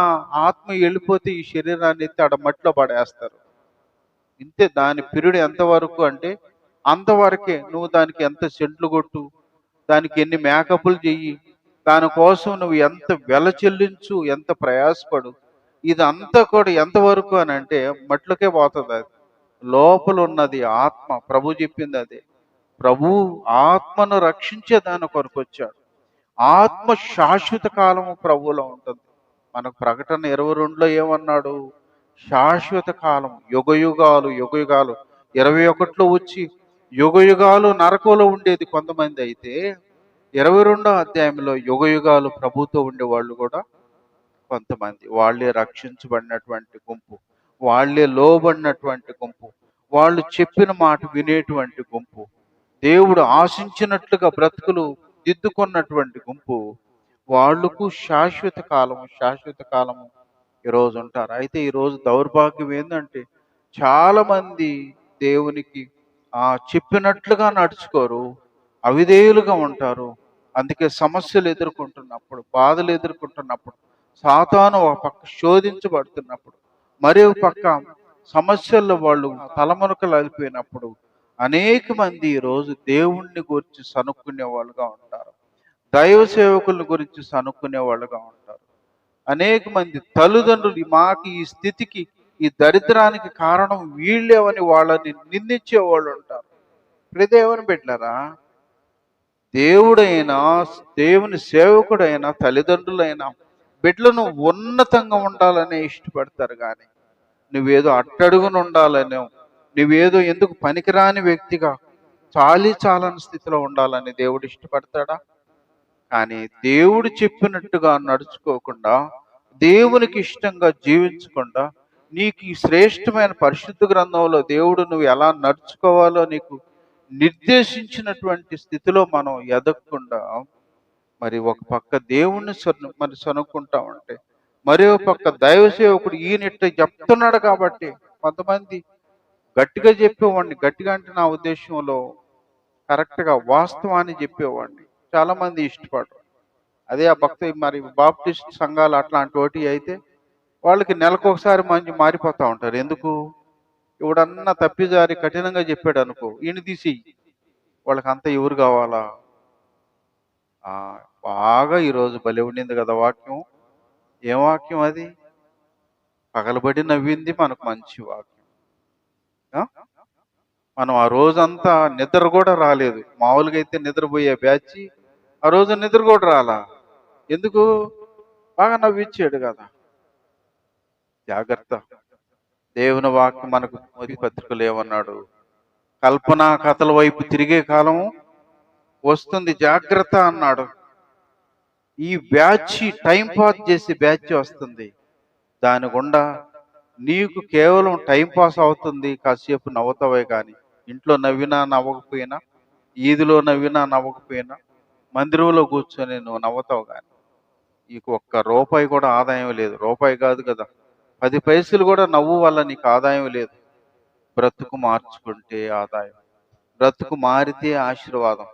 ఆత్మ వెళ్ళిపోతే ఈ శరీరాన్ని ఎత్తి ఆడ మట్టిలో పడేస్తారు. ఇంతే. దాని పీరియడ్ ఎంతవరకు అంటే అంతవరకే. నువ్వు దానికి ఎంత సెంట్లు కొట్టు, దానికి ఎన్ని మేకప్లు చెయ్యి, దానికోసం నువ్వు ఎంత వెల చెల్లించు, ఎంత ప్రయాసపడు, ఇదంతా కూడా ఎంతవరకు అని అంటే మట్లకే పోతుంది. అది లోపల ఉన్నది ఆత్మ. ప్రభు చెప్పింది అదే. ప్రభు ఆత్మను రక్షించే దాని కొరకు వచ్చాడు. ఆత్మ శాశ్వత కాలము ప్రభువులో ఉంటుంది. మనకు ప్రకటన 22లో ఏమన్నాడు? శాశ్వత కాలం, యుగయుగాలు. 21లో వచ్చి యుగయుగాలు నరకంలో ఉండేది కొంతమంది అయితే 22వ అధ్యాయంలో యుగయుగాలు ప్రభుతో ఉండేవాళ్ళు కూడా కొంతమంది. వాళ్ళే రక్షించబడినటువంటి గుంపు, వాళ్ళే లోబడినటువంటి గుంపు, వాళ్ళు చెప్పిన మాట వినేటువంటి గుంపు, దేవుడు ఆశించినట్లుగా బ్రతుకులు దిద్దుకున్నటువంటి గుంపు. వాళ్ళకు శాశ్వత కాలము ఈరోజు ఉంటారు. అయితే ఈరోజు దౌర్భాగ్యం ఏంటంటే చాలా మంది దేవునికి చెప్పినట్లుగా నడుచుకోరు, అవిధేయులుగా ఉంటారు. అందుకే సమస్యలు ఎదుర్కొంటున్నప్పుడు, బాధలు ఎదుర్కొంటున్నప్పుడు, సాతాను ఒక పక్క శోధించబడుతున్నప్పుడు, మరి ఒక పక్క సమస్యల్లో వాళ్ళు తలమునకలు అలిపోయినప్పుడు అనేక మంది ఈరోజు దేవుణ్ణి గురించి సనుక్కునే వాళ్ళుగా ఉంటారు. దైవ సేవకుల గురించి సనుక్కునే వాళ్ళుగా ఉంటారు. అనేక మంది తల్లిదండ్రులు మాకు ఈ స్థితికి, ఈ దరిద్రానికి కారణం వీళ్ళేవని వాళ్ళని నిందించే వాళ్ళు ఉంటారు. దేవుని బిడ్డలారా, దేవుడైనా, దేవుని సేవకుడైనా, తల్లిదండ్రులైనా బిడ్డలను ఉన్నతంగా ఉండాలనే ఇష్టపడతారు. కానీ నువ్వేదో అట్టడుగున ఉండాలనో, నువ్వేదో ఎందుకు పనికిరాని వ్యక్తిగా చాలని స్థితిలో ఉండాలని దేవుడు ఇష్టపడతాడా? కానీ దేవుడు చెప్పినట్టుగా నడుచుకోకుండా, దేవునికి ఇష్టంగా జీవించకుండా, నీకు ఈ శ్రేష్టమైన పరిశుద్ధ గ్రంథంలో దేవుడు నువ్వు ఎలా నడుచుకోవాలో నీకు నిర్దేశించినటువంటి స్థితిలో మనం ఎదగకుండా, మరి ఒక పక్క దేవుణ్ణి మరి సనుక్కుంటా ఉంటే, మరో పక్క దైవ సేవకుడు ఈయనట్టు చెప్తున్నాడు కాబట్టి కొంతమంది గట్టిగా చెప్పేవాడిని, గట్టిగా అంటే నా ఉద్దేశంలో కరెక్ట్గా వాస్తవాన్ని చెప్పేవాడిని చాలా మంది ఇష్టపడరు. అదే ఆ భక్తి మరి బాప్టిస్ట్ సంఘాలు అట్లాంటి వాటి అయితే వాళ్ళకి నెలకు ఒకసారి మంచి మారిపోతూ ఉంటారు. ఎందుకు? ఇవిడన్నా తప్పిదారి కఠినంగా చెప్పాడు అనుకో, ఈయన తీసి వాళ్ళకి అంతా ఎవరు కావాలా? ఆ, బాగా ఈరోజు భలే ఉండింది కదా వాక్యం. ఏం వాక్యం అది? పగలబడి నవ్వింది మనకు మంచి వాక్యం. ఆ? మనం ఆ రోజంతా నిద్ర కూడా రాలేదు. మామూలుగా అయితే నిద్రపోయే బ్యాచ్ ఆ రోజు నిద్ర కూడా రాలా. ఎందుకు? బాగా నవ్విచ్చాడు కదా. జాగ్రత్త. దేవుని వాక్యం మనకు మొదటి పత్రికలు ఏమన్నాడు? కల్పనా కథల వైపు తిరిగే కాలం వస్తుంది, జాగ్రత్త అన్నాడు. ఈ బ్యాచ్ టైం పాస్ చేసే బ్యాచ్ వస్తుంది. దాని గుండా నీకు కేవలం టైం పాస్ అవుతుంది, కాసేపు నవ్వుతావే కానీ ఇంట్లో నవ్వినా నవ్వకపోయినా, ఈదిలో నవ్వినా నవ్వకపోయినా, మందిరంలో కూర్చొని నువ్వు నవ్వుతావు కానీ నీకు ఒక్క రూపాయి కూడా ఆదాయం లేదు. రూపాయి కాదు కదా, 10 పైసలు కూడా నవ్వు వల్ల నీకు ఆదాయం లేదు. బ్రతుకు మార్చుకుంటే ఆదాయం, బ్రతుకు మారితే ఆశీర్వాదం.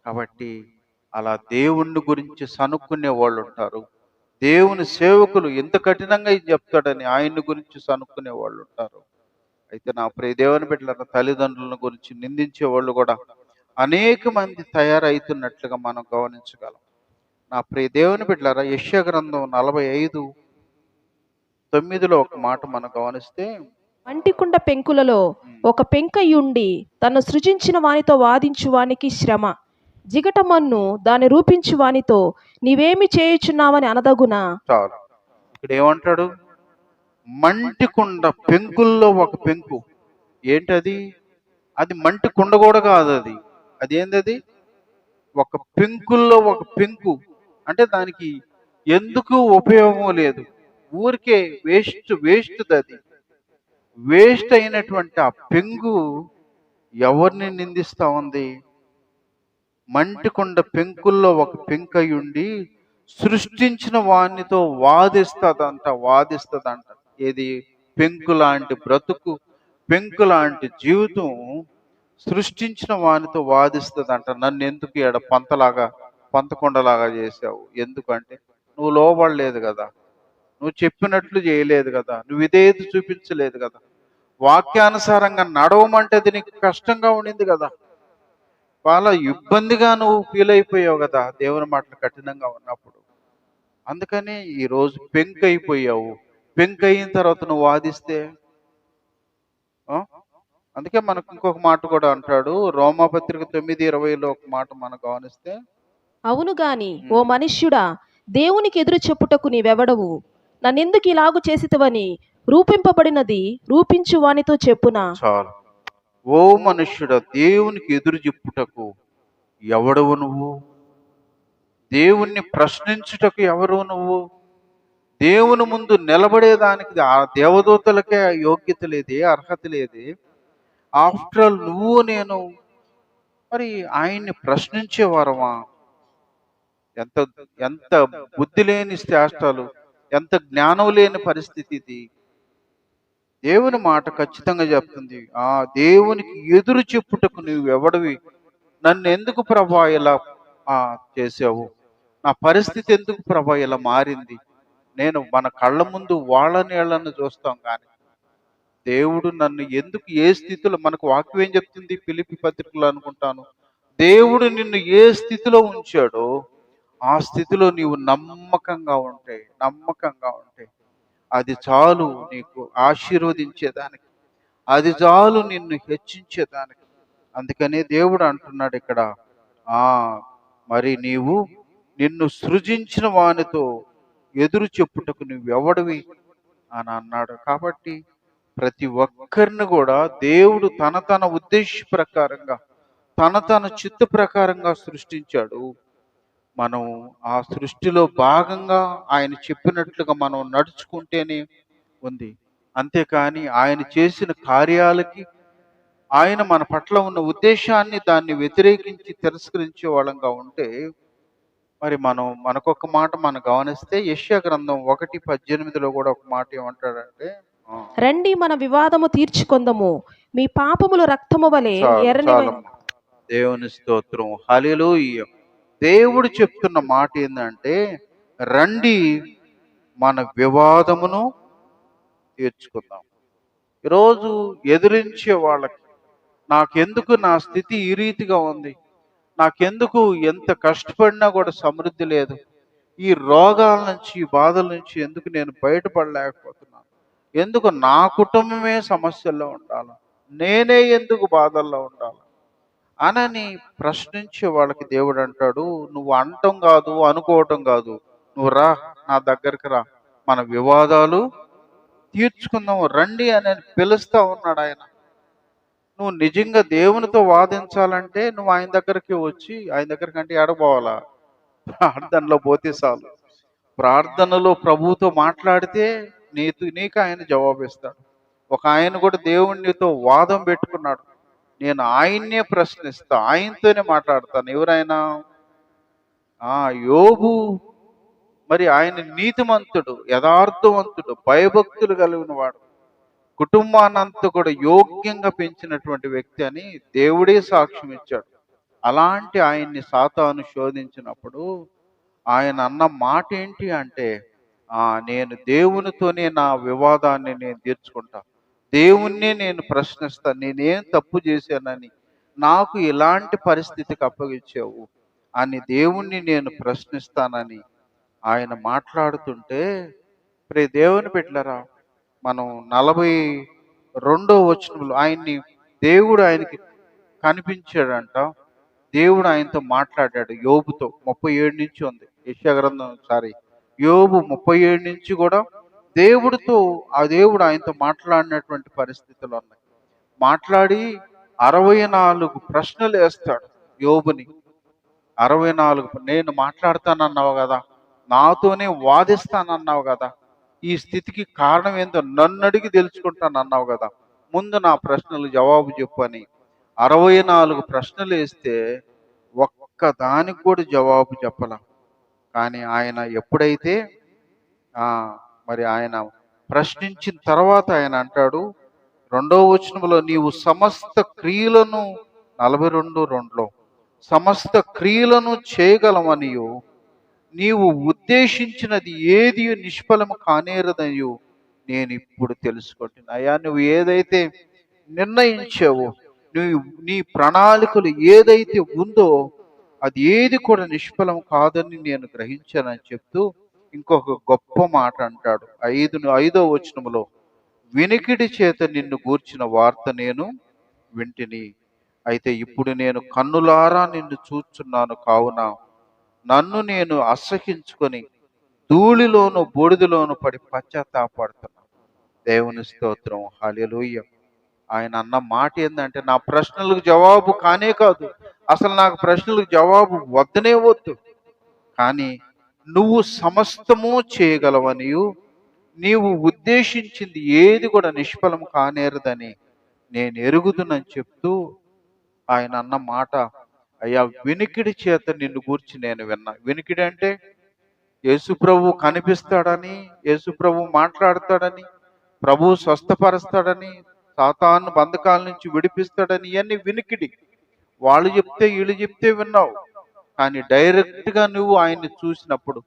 కాబట్టి అలా దేవుణ్ణి గురించి సనుక్కునే వాళ్ళు ఉంటారు. దేవుని సేవకులు ఎంత కఠినంగా ఇది చెప్తాడని ఆయన్ని గురించి సనుక్కునే వాళ్ళు ఉంటారు. అయితే నా ప్రియ దేవుని బిడ్డల తల్లిదండ్రుల గురించి నిందించే వాళ్ళు కూడా అనేక మంది తయారైతున్నట్లుగా మనం గమనించగలం. నా ప్రియ దేవుని బిడ్డలారా, యెషయా గ్రంథం 45:9 ఒక మాట మనం గమనిస్తే, మంటికుండ పెంకులలో ఒక పెంకయుండి తను సృజించిన వానితో వాదించు వానికి శ్రమ, జిగటమన్ను దాన్ని రూపించు వానితో నీవేమి చేయుచున్నావని అనదగునా. చాలు. ఇక్కడ ఏమంటాడు? మంటికుండ పెంకుల్లో ఒక పెంకు. ఏంటది? అది మంటి కుండ కూడా కాదు. అది ఏందది? ఒక పెంకుల్లో ఒక పెంకు. అంటే దానికి ఎందుకు ఉపయోగం లేదు, ఊరికే వేస్ట్. అది వేస్ట్ అయినటువంటి ఆ పెంకు ఎవరిని నిందిస్తా ఉంది? మంటికొండ పెంకుల్లో ఒక పెంకయుండి సృష్టించిన వానితో వాదిస్తదంట. ఏది? పెంకు లాంటి బ్రతుకు, పెంకు లాంటి జీవితం సృష్టించిన వానితో వాదిస్తదంట. నన్ను ఎందుకు ఎడ పంతకొండలాగా చేసావు? ఎందుకంటే నువ్వు లోబడలేదు కదా, నువ్వు చెప్పినట్లు చేయలేదు కదా, నువ్వు విధేయత చూపించలేదు కదా, వాక్యానుసారంగా నడవమంటే అది నీకు కష్టంగా ఉండింది కదా, చాలా ఇబ్బందిగా నువ్వు ఫీల్ అయిపోయావు కదా దేవుని మాటలు కఠినంగా ఉన్నప్పుడు. అందుకని ఈరోజు పెంకైపోయావు. పెంకయిన తర్వాత నువ్వు వాదిస్తే అందుకే మనకు ఇంకొక మాట కూడా అంటాడు. రోమాపత్రిక 9:20 ఒక మాట మనం గమనిస్తే, అవును గాని ఓ మనుష్యుడా, దేవునికి ఎదురు చెప్పుటకు నీవెవడవు? నన్నెందుకు ఇలాగు చేసితవని రూపింపబడినది రూపించు వానితో చెప్పునా. చాలు. ఓ మనుష్యుడా, దేవునికి ఎదురు చెప్పుటకు ఎవడవు నువ్వు? దేవుణ్ణి ప్రశ్నించుటకు ఎవరు నువ్వు? దేవుని ముందు నిలబడేదానికి ఆ దేవదూతలకే యోగ్యత లేదే, అర్హత లేదే. ఆఫ్టర్ ఆల్ నువ్వు నేను మరి ఆయన్ని ప్రశ్నించేవారమా? ఎంత ఎంత బుద్ధి లేని శాస్త్రాలు, ఎంత జ్ఞానం లేని పరిస్థితి ఇది. దేవుని మాట ఖచ్చితంగా చెప్తుంది, ఆ దేవునికి ఎదురు చెప్పుటకు నువ్వు ఎవడివి? నన్ను ఎందుకు ప్రభా ఇలా చేసావు? నా పరిస్థితి ఎందుకు ప్రభా ఇలా మారింది? నేను మన కళ్ళ ముందు వాళ్ళ నీళ్ళను చూస్తాం కానీ దేవుడు నన్ను ఎందుకు ఏ స్థితిలో, మనకు వాక్యం ఏం చెప్తుంది? ఫిలిప్పీ పత్రికలో అనుకుంటాను, దేవుడు నిన్ను ఏ స్థితిలో ఉంచాడో ఆ స్థితిలో నీవు నమ్మకంగా ఉంటే అది చాలు నీకు ఆశీర్వదించేదానికి, అది చాలు నిన్ను హెచ్చించేదానికి. అందుకనే దేవుడు అంటున్నాడు ఇక్కడ, మరి నిన్ను సృజించిన వానితో ఎదురు చెప్పుటకు నువ్వెవడివి అని అన్నాడు. కాబట్టి ప్రతి ఒక్కరిని కూడా దేవుడు తన ఉద్దేశ ప్రకారంగా తన చిత్త ప్రకారంగా సృష్టించాడు. మనం ఆ సృష్టిలో భాగంగా ఆయన చెప్పినట్లుగా మనం నడుచుకుంటేనే ఉంది. అంతేకాని ఆయన చేసిన కార్యాలకి ఆయన మన పట్ల ఉన్న ఉద్దేశాన్ని దాన్ని వ్యతిరేకించి తిరస్కరించే వాళ్ళంగా ఉంటే మరి మనకొక మాట మనం గమనిస్తే యెషయా గ్రంథం 1:18 కూడా ఒక మాట ఏమంటాడంటే రండి మన వివాదము తీర్చుకొందము, మీ పాపములు రక్తము వలె ఎర్రని చాలమ్మా. దేవుని స్తోత్రం, హల్లెలూయా. దేవుడు చెప్తున్న మాట ఏంటంటే రండి మన వివాదమును తీర్చుకుందాం. ఈరోజు ఎదిరించే వాళ్ళకి నాకెందుకు నా స్థితి ఈ రీతిగా ఉంది, నాకెందుకు ఎంత కష్టపడినా కూడా సమృద్ధి లేదు, ఈ రోగాల నుంచి ఈ బాధల నుంచి ఎందుకు నేను బయటపడలేకపోతున్నాను, ఎందుకు నా కుటుంబమే సమస్యల్లో ఉండాలి, నేనే ఎందుకు బాధల్లో ఉండాలి అనని ప్రశ్నించే వాళ్ళకి దేవుడు అంటాడు, నువ్వు అనటం కాదు అనుకోవటం కాదు, నువ్వు రా నా దగ్గరికి రా, మన వివాదాలు తీర్చుకుందాం రండి అని పిలుస్తా ఉన్నాడు ఆయన. నువ్వు నిజంగా దేవునితో వాదించాలంటే నువ్వు ఆయన దగ్గరికి వచ్చి ఆయన దగ్గరికి అంటే ఎడపోవాలా, ప్రార్థనలో పోతే చాలు. ప్రార్థనలో ప్రభువుతో మాట్లాడితే నీకు ఆయన జవాబిస్తాడు. ఒక ఆయన కూడా దేవునితో వాదం పెట్టుకున్నాడు, నేను ఆయన్నే ప్రశ్నిస్తా, ఆయనతోనే మాట్లాడతాను. ఎవరైనా యోబు. మరి ఆయన నీతిమంతుడు, యథార్థవంతుడు, భయభక్తులు కలిగిన వాడు, కుటుంబాన్నంతా కూడా యోగ్యంగా పెంచినటువంటి వ్యక్తి అని దేవుడే సాక్ష్యం ఇచ్చాడు. అలాంటి ఆయన్ని సాతాను శోధించినప్పుడు ఆయన అన్న మాట ఏంటి అంటే నేను దేవునితోనే నా వివాదాన్ని నేను తీర్చుకుంటా, దేవుణ్ణే నేను ప్రశ్నిస్తా, నేనేం తప్పు చేశానని నాకు ఇలాంటి పరిస్థితికి అప్పగించావు అని దేవుణ్ణి నేను ప్రశ్నిస్తానని ఆయన మాట్లాడుతుంటే దేవుని బిడ్డలారా, మనం 42వ వచనంలో దేవుడు ఆయనకి కనిపించాడంట. దేవుడు ఆయనతో మాట్లాడాడు యోబుతో. 37 నుంచి ఉంది యెషయా గ్రంథం, యోబు 37 నుంచి కూడా ఆ దేవుడు ఆయనతో మాట్లాడినటువంటి పరిస్థితులు ఉన్నాయి. మాట్లాడి 64 ప్రశ్నలు వేస్తాడు యోబుని. 64 నేను మాట్లాడతానన్నావు కదా, నాతోనే వాదిస్తానన్నావు కదా, ఈ స్థితికి కారణం ఏందో నన్ను అడిగి తెలుసుకుంటానన్నావు కదా, ముందు నా ప్రశ్నలు జవాబు చెప్పు అని 64 ప్రశ్నలు వేస్తే ఒక్క దానికి కూడా జవాబు చెప్పల. కానీ ఆయన ఎప్పుడైతే మరి ఆయన ప్రశ్నించిన తర్వాత ఆయన అంటాడు 2వ వచనంలో, నీవు సమస్త క్రియలను 42:2లో సమస్త క్రియలను చేయగలవనియు నీవు ఉద్దేశించినది ఏది నిష్ఫలము కానేరదనియు నేను ఇప్పుడు తెలుసుకుంటున్నా. అయ్యా, నువ్వు ఏదైతే నిర్ణయించావో, నీ ప్రణాళికలు ఏదైతే ఉందో అది ఏది కూడా నిష్ఫలం కాదని నేను గ్రహించానని చెప్తూ ఇంకొక గొప్ప మాట అంటాడు 5వ వచనంలో, వినికిడి చేత నిన్ను గూర్చిన వార్త నేను వింటిని, అయితే ఇప్పుడు నేను కన్నులారా నిన్ను చూచున్నాను, కావున నన్ను నేను అసహించుకొని ధూళిలోను బూడిదలోను పడి పశ్చాత్తాపడుతున్నాను. దేవుని స్తోత్రం, హల్లెలూయా. ఆయన అన్న మాట ఏంటంటే నా ప్రశ్నలకు జవాబు కానే కాదు, అసలు నాకు ప్రశ్నలకు జవాబు వద్దనే వద్దు, కానీ నువ్వు సమస్తము చేయగలవనియు నీవు ఉద్దేశించింది ఏది కూడా నిష్ఫలం కానేరదని నేను ఎరుగుదునని చెప్తూ ఆయన అన్న మాట, అయ్యా వినికిడి చేత నిన్ను గూర్చి నేను విన్నా. వినికిడి అంటే యేసుప్రభు కనిపిస్తాడని, యేసుప్రభు మాట్లాడతాడని, ప్రభు స్వస్థపరుస్తాడని, సాతాను బంధకాల నుంచి విడిపిస్తాడని, ఇవన్నీ వినికిడి. వాళ్ళు చెప్తే వీళ్ళు చెప్తే విన్నావు. కానీ డైరెక్ట్గా నువ్వు ఆయన్ని చూసినప్పుడు,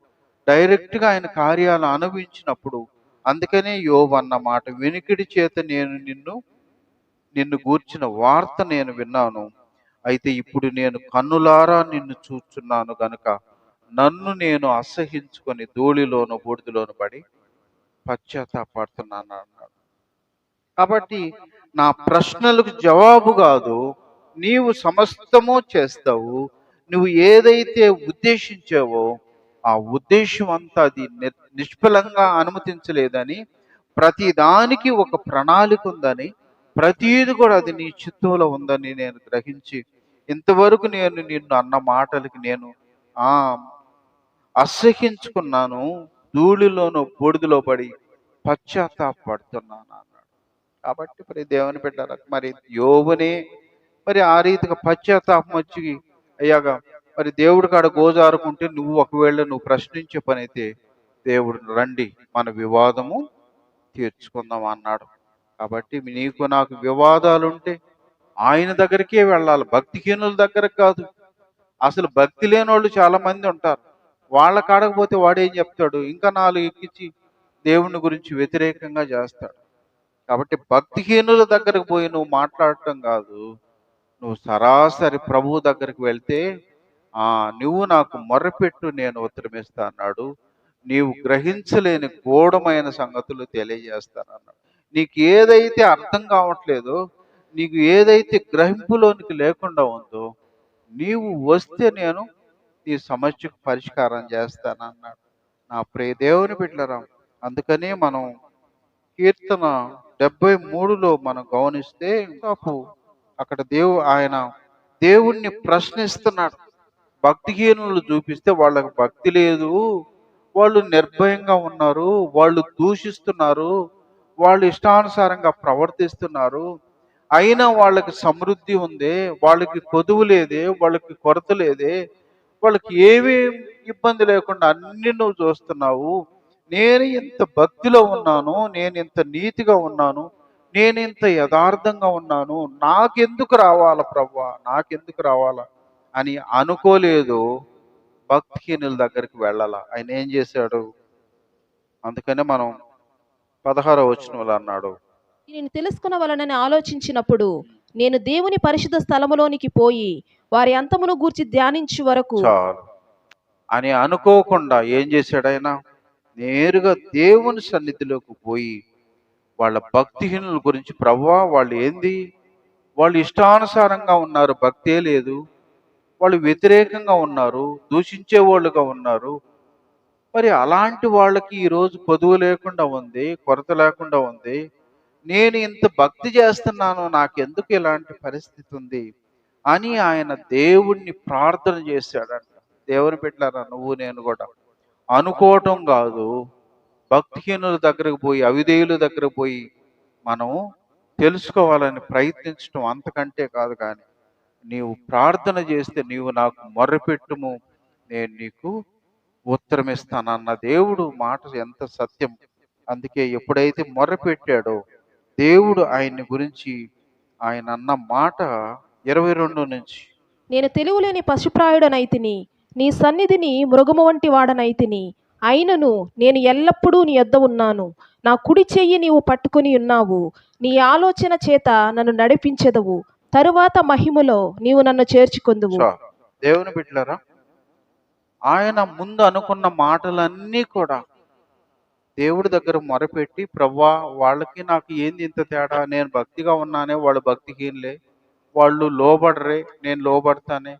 డైరెక్ట్గా ఆయన కార్యాలు అనుభవించినప్పుడు, అందుకనే యోబు అన్న మాట, వినికిడి చేత నేను నిన్ను గూర్చిన వార్త నేను విన్నాను, అయితే ఇప్పుడు నేను కన్నులారా నిన్ను చూస్తున్నాను గనుక నన్ను నేను అసహించుకొని ధూళిలోను బూడిదలోను పడి పశ్చాత్తాపడుతున్నాను అన్నాడు. కాబట్టి నా ప్రశ్నలకు జవాబు కాదు, నీవు సమస్తము చేస్తావు, నువ్వు ఏదైతే ఉద్దేశించావో ఆ ఉద్దేశం అంతా అది నిష్ఫలంగా అనుమతించలేదని ప్రతి దానికి ఒక ప్రణాళిక ఉందని, ప్రతీది కూడా అది నీ చిత్తంలో ఉందని నేను గ్రహించి, ఇంతవరకు నేను నిన్ను అన్న మాటలకి నేను ఆ అసహ్యించుకున్నాను. ధూళిలోనూ బూడిదలో పడి పశ్చాత్తాపడుతున్నాను అన్నాడు. కాబట్టి మరి దేవుని బిడ్డలారా, మరి యోబుని మరి ఆ రీతిగా పశ్చాత్తాపం వచ్చి అయ్యాగా మరి దేవుడి కాడ గోజారుకుంటే నువ్వు ప్రశ్నించే పని అయితే దేవుడు రండి మన వివాదము తీర్చుకుందాం అన్నాడు. కాబట్టి నీకు నాకు వివాదాలుంటే ఆయన దగ్గరికే వెళ్ళాలి, భక్తిహీనుల దగ్గరకు కాదు. అసలు భక్తి లేని వాళ్ళు చాలా మంది ఉంటారు. వాళ్ళ కాడకపోతే వాడేం చెప్తాడు, ఇంకా 4 ఎక్కించి దేవుని గురించి వ్యతిరేకంగా చేస్తాడు. కాబట్టి భక్తిహీనుల దగ్గరకు పోయి నువ్వు మాట్లాడటం కాదు, నువ్వు సరాసరి ప్రభువు దగ్గరికి వెళ్తే నువ్వు నాకు మొర్రపెట్టు, నేను ఉత్తరమిస్తా అన్నాడు. నీవు గ్రహించలేని గూఢమైన సంగతులు తెలియజేస్తానన్నాడు. నీకు ఏదైతే అర్థం కావట్లేదో, నీకు ఏదైతే గ్రహింపులోనికి లేకుండా ఉందో, నీవు వస్తే నేను నీ సమస్యకు పరిష్కారం చేస్తానన్నాడు. నా ప్రియ దేవుని బిడ్డలారా, అందుకనే మనం కీర్తన 73లో మనం గమనిస్తే అక్కడ ఆయన దేవుణ్ణి ప్రశ్నిస్తున్నాడు. భక్తిహీనులు చూపిస్తే వాళ్ళకి భక్తి లేదు, వాళ్ళు నిర్భయంగా ఉన్నారు, వాళ్ళు దూషిస్తున్నారు, వాళ్ళు ఇష్టానుసారంగా ప్రవర్తిస్తున్నారు, అయినా వాళ్ళకి సమృద్ధి ఉంది, వాళ్ళకి కొదువు లేదే, వాళ్ళకి కొరత లేదే, వాళ్ళకి ఏమీ ఇబ్బంది లేకుండా అన్ని నువ్వు చూస్తున్నావు. నేను ఇంత భక్తిలో ఉన్నాను, నేను ఇంత నీతిగా ఉన్నాను, నేను ఇంత యథార్థంగా ఉన్నాను, నాకెందుకు రావాలా ప్రభువా, నాకెందుకు రావాలా అని అనుకోలేదు. భక్తిహీనుల దగ్గరికి వెళ్ళాల. ఆయన ఏం చేశాడు? అందుకనే మనం 16వ వచనంలో అన్నాడు, నేను తెలుసుకునవలనని ఆలోచించినప్పుడు నేను దేవుని పరిశుద్ధ స్థలములోనికి పోయి వారి అంతమును గూర్చి ధ్యానించు వరకు చాలు అని అనుకోకుండా ఏం చేశాడు ఆయన? నేరుగా దేవుని సన్నిధిలోకి పోయి వాళ్ళ భక్తిహీనుల గురించి, ప్రభువా వాళ్ళు ఏంది, వాళ్ళు ఇష్టానుసారంగా ఉన్నారు, భక్తే లేదు, వాళ్ళు వ్యతిరేకంగా ఉన్నారు, దూషించే వాళ్ళుగా ఉన్నారు, మరి అలాంటి వాళ్ళకి ఈరోజు కొదువు లేకుండా ఉంది, కొరత లేకుండా ఉంది, నేను ఇంత భక్తి చేస్తున్నాను, నాకెందుకు ఇలాంటి పరిస్థితి ఉంది అని ఆయన దేవుణ్ణి ప్రార్థన చేశాడంట. దేవుని బిడ్డలారా, నువ్వు నేను కూడా అనుకోవటం కాదు, భక్తిహీనుల దగ్గరకు పోయి, అవిధేయుల దగ్గరకు పోయి మనం తెలుసుకోవాలని ప్రయత్నించడం అంతకంటే కాదు. కానీ నీవు ప్రార్థన చేస్తే, నీవు నాకు మొర్రపెట్టుము, నేను నీకు ఉత్తరం ఇస్తానన్న దేవుడు మాట ఎంత సత్యం. అందుకే ఎప్పుడైతే మొర్రపెట్టాడో దేవుడు ఆయన్ని గురించి ఆయన అన్న మాట 22 నుంచి, నేను తెలివిలేని పశుప్రాయుడనైతిని, నీ సన్నిధిని మృగము వంటి వాడనైతిని, అయినను నేను ఎల్లప్పుడూ నీ యొద్ద ఉన్నాను, నా కుడి చెయ్యి నీవు పట్టుకుని ఉన్నావు, నీ ఆలోచన చేత నన్ను నడిపించెదవు, తరువాత మహిమలో నీవు నన్ను చేర్చుకొందువు. దేవుని బిడ్డలారా, ఆయన ముందు అనుకున్న మాటలన్నీ కూడా దేవుడి దగ్గర మొరపెట్టి, ప్రవ్వా వాళ్ళకి నాకు ఏంది ఇంత తేడా, నేను భక్తిగా ఉన్నానే, వాళ్ళు భక్తిహీనులే, వాళ్ళు లోబడరే, నేను లోబడతానే,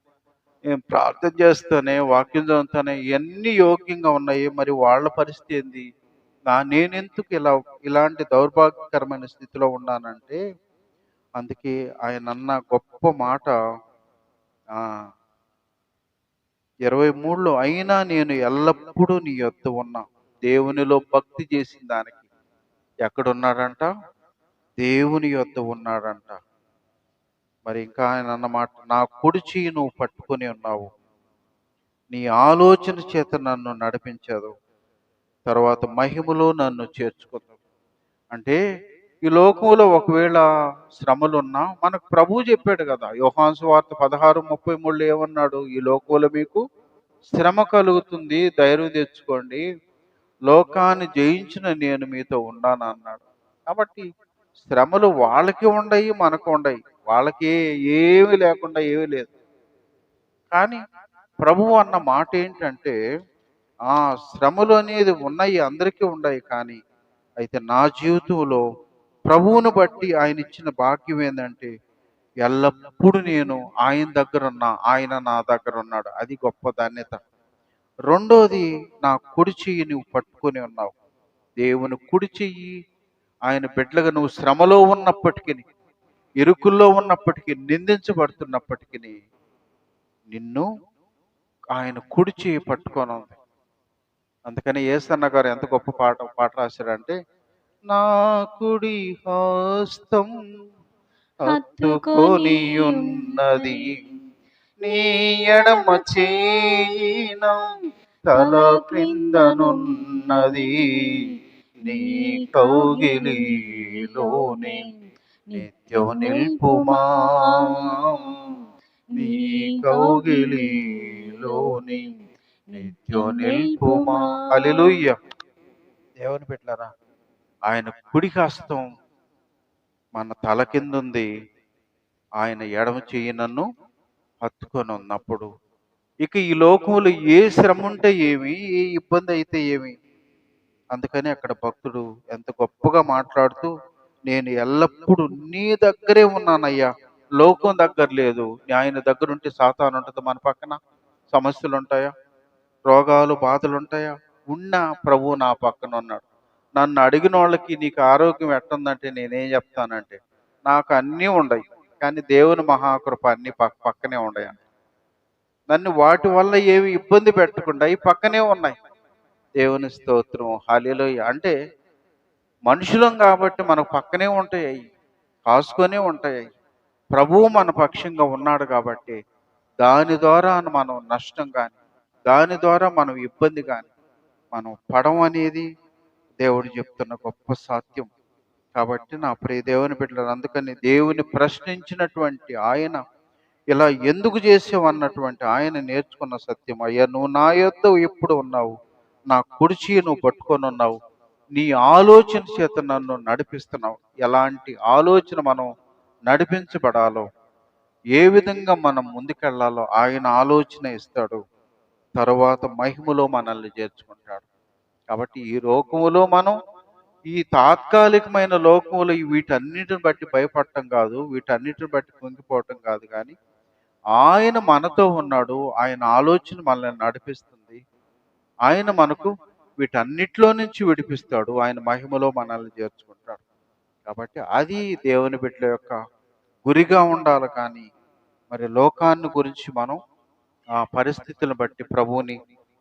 నేను ప్రార్థన చేస్తానే, వాక్యం చదువుతానే, ఇవన్నీ యోగ్యంగా ఉన్నాయి, మరి వాళ్ళ పరిస్థితి ఏంది, నేనెందుకు ఇలాంటి దౌర్భాగ్యకరమైన స్థితిలో ఉన్నానంటే, అందుకే ఆయన అన్న గొప్ప మాట 23లో, అయినా నేను ఎల్లప్పుడూ నీ యొద్ద ఉన్నా. దేవునిలో భక్తి చేసిన దానికి ఎక్కడున్నాడంట? దేవుని యొద్ద ఉన్నాడంట. మరి ఇంకా ఆయన అన్నమాట, నా కుడి చెయ్యి నువ్వు పట్టుకొని ఉన్నావు, నీ ఆలోచన చేత నన్ను నడిపించదు, తర్వాత మహిమలో నన్ను చేర్చుకుందాం. అంటే ఈ లోకంలో ఒకవేళ శ్రమలున్నా, మనకు ప్రభువు చెప్పాడు కదా, యోహాను సువార్త 16:33 ఏమన్నాడు? ఈ లోకంలో మీకు శ్రమ కలుగుతుంది, ధైర్యం తెచ్చుకోండి, లోకాన్ని జయించిన నేను మీతో ఉన్నాను అన్నాడు. కాబట్టి శ్రమలు వాళ్ళకి ఉండయి, మనకు ఉండయి, వాళ్ళకి ఏమి లేకుండా ఏమీ లేదు. కానీ ప్రభువు అన్న మాట ఏంటంటే, శ్రమలు అనేది ఉన్నాయి, అందరికీ ఉన్నాయి, కానీ అయితే నా జీవితంలో ప్రభువును బట్టి ఆయన ఇచ్చిన భాగ్యం ఏంటంటే, ఎల్లప్పుడూ నేను ఆయన దగ్గర ఉన్నా, ఆయన నా దగ్గర ఉన్నాడు. అది గొప్ప ధన్యత. రెండోది, నా కుడి చెయ్యి నువ్వు పట్టుకొని ఉన్నావు. దేవుని కుడి చెయ్యి ఆయన బిడ్డలుగా నువ్వు శ్రమలో ఉన్నప్పటికీ, ఇరుకుల్లో ఉన్నప్పటికీ, నిందించబడుతున్నప్పటికీ నిన్ను ఆయన కుడి చేయి పట్టుకొని ఉంది. అందుకని యేసన్న గారు ఎంత గొప్ప పాట రాశారంటే, నా కుడి హస్తం హత్తుకొని ఉన్నది, నీ ఎడమ చేయిన తల క్రిందనున్నది, నీ కౌగిలిలోనే నిత్యం నిల్పుమా, నీ కౌగిలిలోనే నిత్యం నిల్పుమా. హల్లెలూయా. దేవుని బిడ్డలారా, ఆయన కుడి హస్తం మన తల కింద ఉంది, ఆయన ఎడమ చెయ్యి నన్ను హత్తుకొని ఉన్నప్పుడు ఇక ఈ లోకంలో ఏ శ్రమ ఉంటే ఏమి, ఏ ఇబ్బంది అయితే ఏమి. అందుకని అక్కడ భక్తుడు ఎంత గొప్పగా మాట్లాడుతూ, నేను ఎల్లప్పుడూ నీ దగ్గరే ఉన్నానయ్యా, లోకం దగ్గర లేదు. ఆయన దగ్గర ఉంటే సాతాను ఉంటుంది మన పక్కన, సమస్యలు ఉంటాయా, రోగాలు బాధలు ఉంటాయా? ఉన్నా ప్రభువు నా పక్కన ఉన్నాడు. నన్ను అడిగిన వాళ్ళకి నీకు ఆరోగ్యం ఎట్టుందంటే నేనేం చెప్తానంటే, నాకు అన్నీ ఉండయి కానీ దేవుని మహాకృప అన్నీ పక్కనే ఉండయి. నన్ను వాటి వల్ల ఏమి ఇబ్బంది పెట్టకుండా ఈ పక్కనే ఉన్నాయి. దేవుని స్తోత్రం, హల్లెలూయా. అంటే మనుషులం కాబట్టి మనకు పక్కనే ఉంటాయి, కాసుకొనే ఉంటాయి. ప్రభువు మన పక్షంగా ఉన్నాడు కాబట్టి దాని ద్వారా మనం నష్టం కానీ, దాని ద్వారా మనం ఇబ్బంది కానీ మనం పడం అనేది దేవుడు చెప్తున్న గొప్ప సత్యం. కాబట్టి నా ప్రియ దేవుని బిడ్డలు, అందుకని దేవుని ప్రశ్నించినటువంటి ఆయన ఇలా ఎందుకు చేసావు అన్నటువంటి ఆయన నేర్చుకున్న సత్యం, అయ్యా నువ్వు నా యొద్ద ఎప్పుడు ఉన్నావు, నా కుడిచి నువ్వు పట్టుకొని ఉన్నావు, నీ ఆలోచన చేత నన్ను నడిపిస్తున్నావు. ఎలాంటి ఆలోచన మనం నడిపించబడాలో, ఏ విధంగా మనం ముందుకెళ్లాలో ఆయన ఆలోచన ఇస్తాడు. తరువాత మహిమలో మనల్ని చేర్చుకుంటాడు. కాబట్టి ఈ లోకములో మనం ఈ తాత్కాలికమైన లోకములో వీటన్నిటిని బట్టి భయపడటం కాదు, వీటన్నిటిని బట్టి కుంగిపోవటం కాదు, కానీ ఆయన మనతో ఉన్నాడు, ఆయన ఆలోచన మనల్ని నడిపిస్తుంది, ఆయన మనకు వీటన్నిటిలో నుంచి విడిపిస్తాడు, ఆయన మహిమలో మనల్ని చేర్చుకుంటాడు. కాబట్టి అది దేవుని బిడ్డల యొక్క గురిగా ఉండాలి. కానీ మరి లోకాన్ని గురించి మనం ఆ పరిస్థితులను బట్టి ప్రభువుని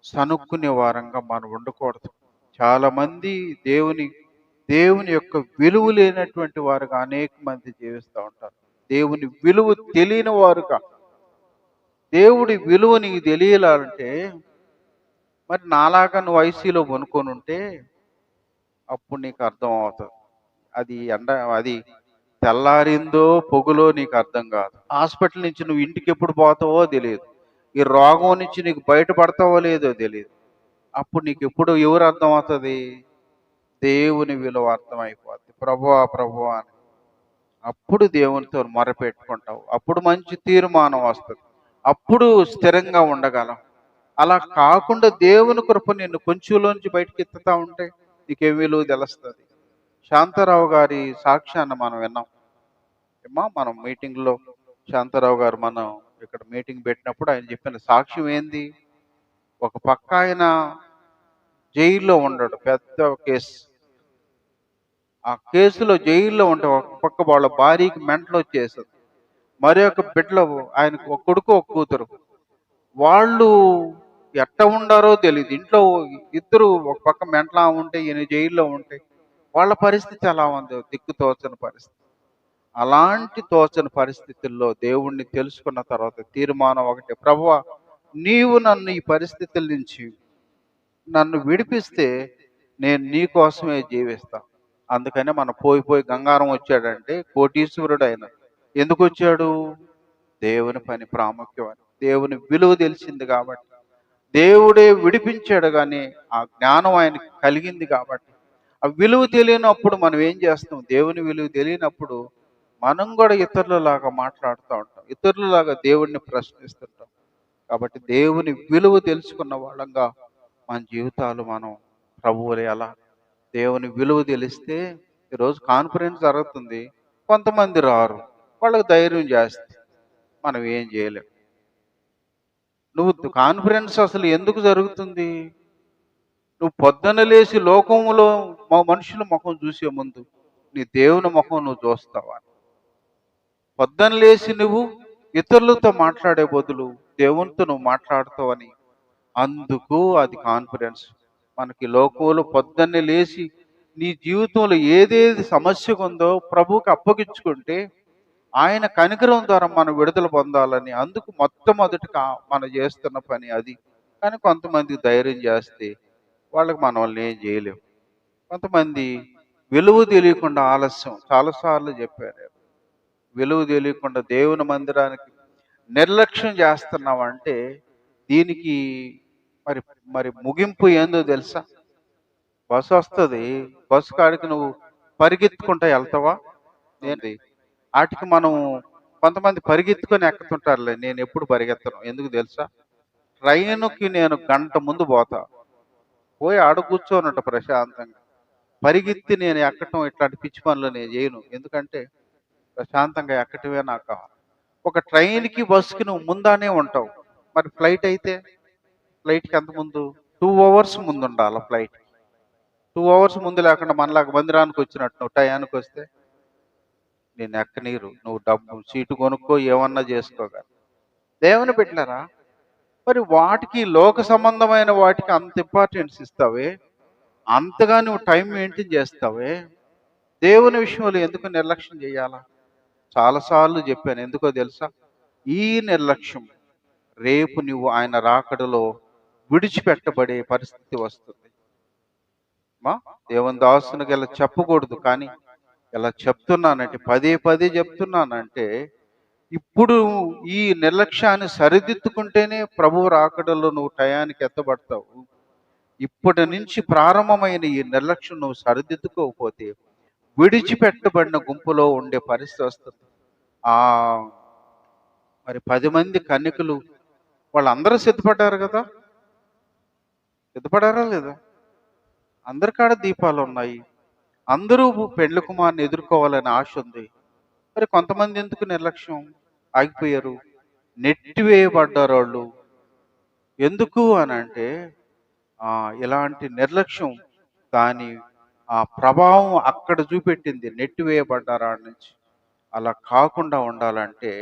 సనుక్కునే వారంగా మనం ఉండకూడదు. చాలామంది దేవుని యొక్క విలువ లేనటువంటి వారుగా అనేక మంది జీవిస్తూ ఉంటారు. దేవుని విలువ తెలియని వారుగా. దేవుడి విలువ నీకు తెలియాలంటే మరి నాలాగా నువ్వు ఐసీలో కొనుక్కొని ఉంటే అప్పుడు నీకు అర్థం అవుతుంది. అది తెల్లారిందో పొగులో నీకు అర్థం కాదు. హాస్పిటల్ నుంచి నువ్వు ఇంటికి ఎప్పుడు పోతావో తెలియదు. ఈ రోగం నుంచి నీకు బయటపడతావో లేదో తెలియదు. అప్పుడు నీకు ఎప్పుడు ఎవరు అర్థం అవుతుంది? దేవుని విలువ అర్థమైపోద్ది. ప్రభువా ప్రభువా అని అప్పుడు దేవునితో మొరపెట్టుకుంటావు. అప్పుడు మంచి తీర్మానం వస్తుంది. అప్పుడు స్థిరంగా ఉండగలం. అలా కాకుండా దేవుని కృప నిన్ను కొంచెంలోంచి బయటకి ఎత్తుతా ఉంటే నీకేం విలువ తెలుస్తుంది? శాంతారావు గారి సాక్ష్యాన్ని మనం విన్నాం. మనం మీటింగ్లో శాంతారావు గారు మనం ఇక్కడ మీటింగ్ పెట్టినప్పుడు ఆయన చెప్పిన సాక్ష్యం ఏంది? ఒక పక్క ఆయన జైల్లో ఉండడు, పెద్ద కేసు. ఆ కేసులో జైల్లో ఉంటే ఒక పక్క వాళ్ళ భార్యకి మెంటలు వచ్చేస్తుంది. మరి ఒక బిడ్డలో ఆయనకు ఒక కొడుకు ఒక కూతురు. వాళ్ళు ఎట్ట ఉండారో తెలియదు. ఇంట్లో ఇద్దరు ఒక పక్క మెంటలా ఉంటే ఈయన జైల్లో ఉంటే వాళ్ళ పరిస్థితి ఎలా ఉంది? దిక్కు తోచని పరిస్థితి. అలాంటి తోచని పరిస్థితుల్లో దేవుణ్ణి తెలుసుకున్న తర్వాత తీర్మానం ఒకటే, ప్రభువా నీవు నన్ను ఈ పరిస్థితుల నుంచి నన్ను విడిపిస్తే నేను నీ కోసమే జీవిస్తా. అందుకనే మన పోయి గంగారం వచ్చాడంటే కోటీశ్వరుడు ఆయన. ఎందుకు వచ్చాడు? దేవుని పని ప్రాముఖ్యం అని, దేవుని విలువ తెలిసింది కాబట్టి, దేవుడే విడిపించాడు. కానీ ఆ జ్ఞానం ఆయనకి కలిగింది కాబట్టి, ఆ విలువ తెలియనప్పుడు మనం ఏం చేస్తాం? దేవుని విలువ తెలియనప్పుడు మనం కూడా ఇతరులలాగా మాట్లాడుతూ ఉంటాం, ఇతరులలాగా దేవుణ్ణి ప్రశ్నిస్తుంటాం. కాబట్టి దేవుని విలువ తెలుసుకున్న వాళ్ళంగా మన జీవితాలు మనం ప్రభువులు ఎలా దేవుని విలువ తెలిస్తే, ఈరోజు కాన్ఫరెన్స్ జరుగుతుంది, కొంతమంది రారు, వాళ్ళకి ధైర్యం చేస్తే మనం ఏం చేయలేం. నువ్వు కాన్ఫరెన్స్ అసలు ఎందుకు జరుగుతుంది? నువ్వు పొద్దున లేచి లోకంలో మనుషుల ముఖం చూసే ముందు నీ దేవుని ముఖం నువ్వు చూస్తావా? పొద్దున లేచి నువ్వు ఇతరులతో మాట్లాడే బదులు దేవునితో నువ్వు మాట్లాడుతావని, అందుకు అది కాన్ఫిడెన్స్. మనకి లోకంలో పొద్దున్నే లేచి నీ జీవితంలో ఏదేది సమస్య ఉందో ప్రభువుకి అప్పగించుకుంటే ఆయన కనికరం ద్వారా మనం విడుదల పొందాలని, అందుకు మొట్టమొదటిగా మనం చేస్తున్న పని అది. కానీ కొంతమందికి ధైర్యం చేస్తే వాళ్ళకి మన వల్ల ఏం చేయలేం. కొంతమంది విలువ తెలియకుండా ఆలస్యం, చాలాసార్లు చెప్పారు, విలువ తెలియకుండా దేవుని మందిరానికి నిర్లక్ష్యం చేస్తున్నావంటే దీనికి మరి మరి ముగింపు ఏందో తెలుసా? బస్సు వస్తుంది, బస్సు కాడికి నువ్వు పరిగెత్తుకుంటా వెళ్తావా? ఏంటి వాటికి మనం కొంతమంది పరిగెత్తుకొని ఎక్కుతుంటారులే, నేను ఎప్పుడు పరిగెత్తను. ఎందుకు తెలుసా? ట్రైన్కి నేను గంట ముందు పోతా, పోయి ఆడ కూర్చోనట ప్రశాంతంగా. పరిగెత్తి నేను ఎక్కటం ఇట్లాంటి పిచ్చి పనులు నేను చేయను. ఎందుకంటే ప్రశాంతంగా ఎక్కటమే నాకు కావాలి. ఒక ట్రైన్కి బస్సుకి నువ్వు ముందానే ఉంటావు. మరి ఫ్లైట్ అయితే ఫ్లైట్కి ఎంత ముందు? 2 hours ముందు ఉండాలి ఫ్లైట్. 2 hours ముందు లేకుండా మనలాగా మందిరానికి వచ్చినట్టు నువ్వు టయానికి వస్తే నేను ఎక్కనీరు. నువ్వు డబ్బు సీటు కొనుక్కో, ఏమన్నా చేసుకోగా. దేవుని పెట్టారా? మరి వాటికి లోక సంబంధమైన వాటికి అంత ఇంపార్టెన్స్ ఇస్తావే, అంతగా నువ్వు టైం మెయింటైన్ చేస్తావే, దేవుని విషయంలో ఎందుకు నిర్లక్ష్యం చేయాలా? చాలాసార్లు చెప్పాను. ఎందుకో తెలుసా? ఈ నిర్లక్ష్యం రేపు నువ్వు ఆయన రాకడలో విడిచిపెట్టబడే పరిస్థితి వస్తుంది. మా దేవుని దాసునికి ఇలా చెప్పకూడదు, కానీ ఇలా చెప్తున్నానంటే, పదే పదే చెప్తున్నానంటే, ఇప్పుడు ఈ నిర్లక్ష్యాన్ని సరిదిద్దుకుంటేనే ప్రభు రాకడలో నువ్వు టయానికి ఎత్తబడతావు. ఇప్పటి నుంచి ప్రారంభమైన ఈ నిర్లక్ష్యం నువ్వు సరిదిద్దుకోకపోతే విడిచిపెట్టబడిన గుంపులో ఉండే పరిస్థితి వస్తుంది. ఆ మరి 10 మంది కన్యకులు వాళ్ళందరూ సిద్ధపడ్డారు కదా? సిద్ధపడారా లేదా? అందరి కాడ దీపాలు ఉన్నాయి, అందరూ పెండ్లి కుమారుని ఎదుర్కోవాలని ఆశ ఉంది. మరి కొంతమంది ఎందుకు నిర్లక్ష్యం? ఆగిపోయారు, నెట్టివేయబడ్డారు వాళ్ళు. ఎందుకు అని అంటే ఇలాంటి నిర్లక్ష్యం దాని ప్రభావం అక్కడ చూపెట్టింది. నెట్టివేయబడ్డారు ఆడ నుంచి. అలా కాకుండా ఉండాలంటే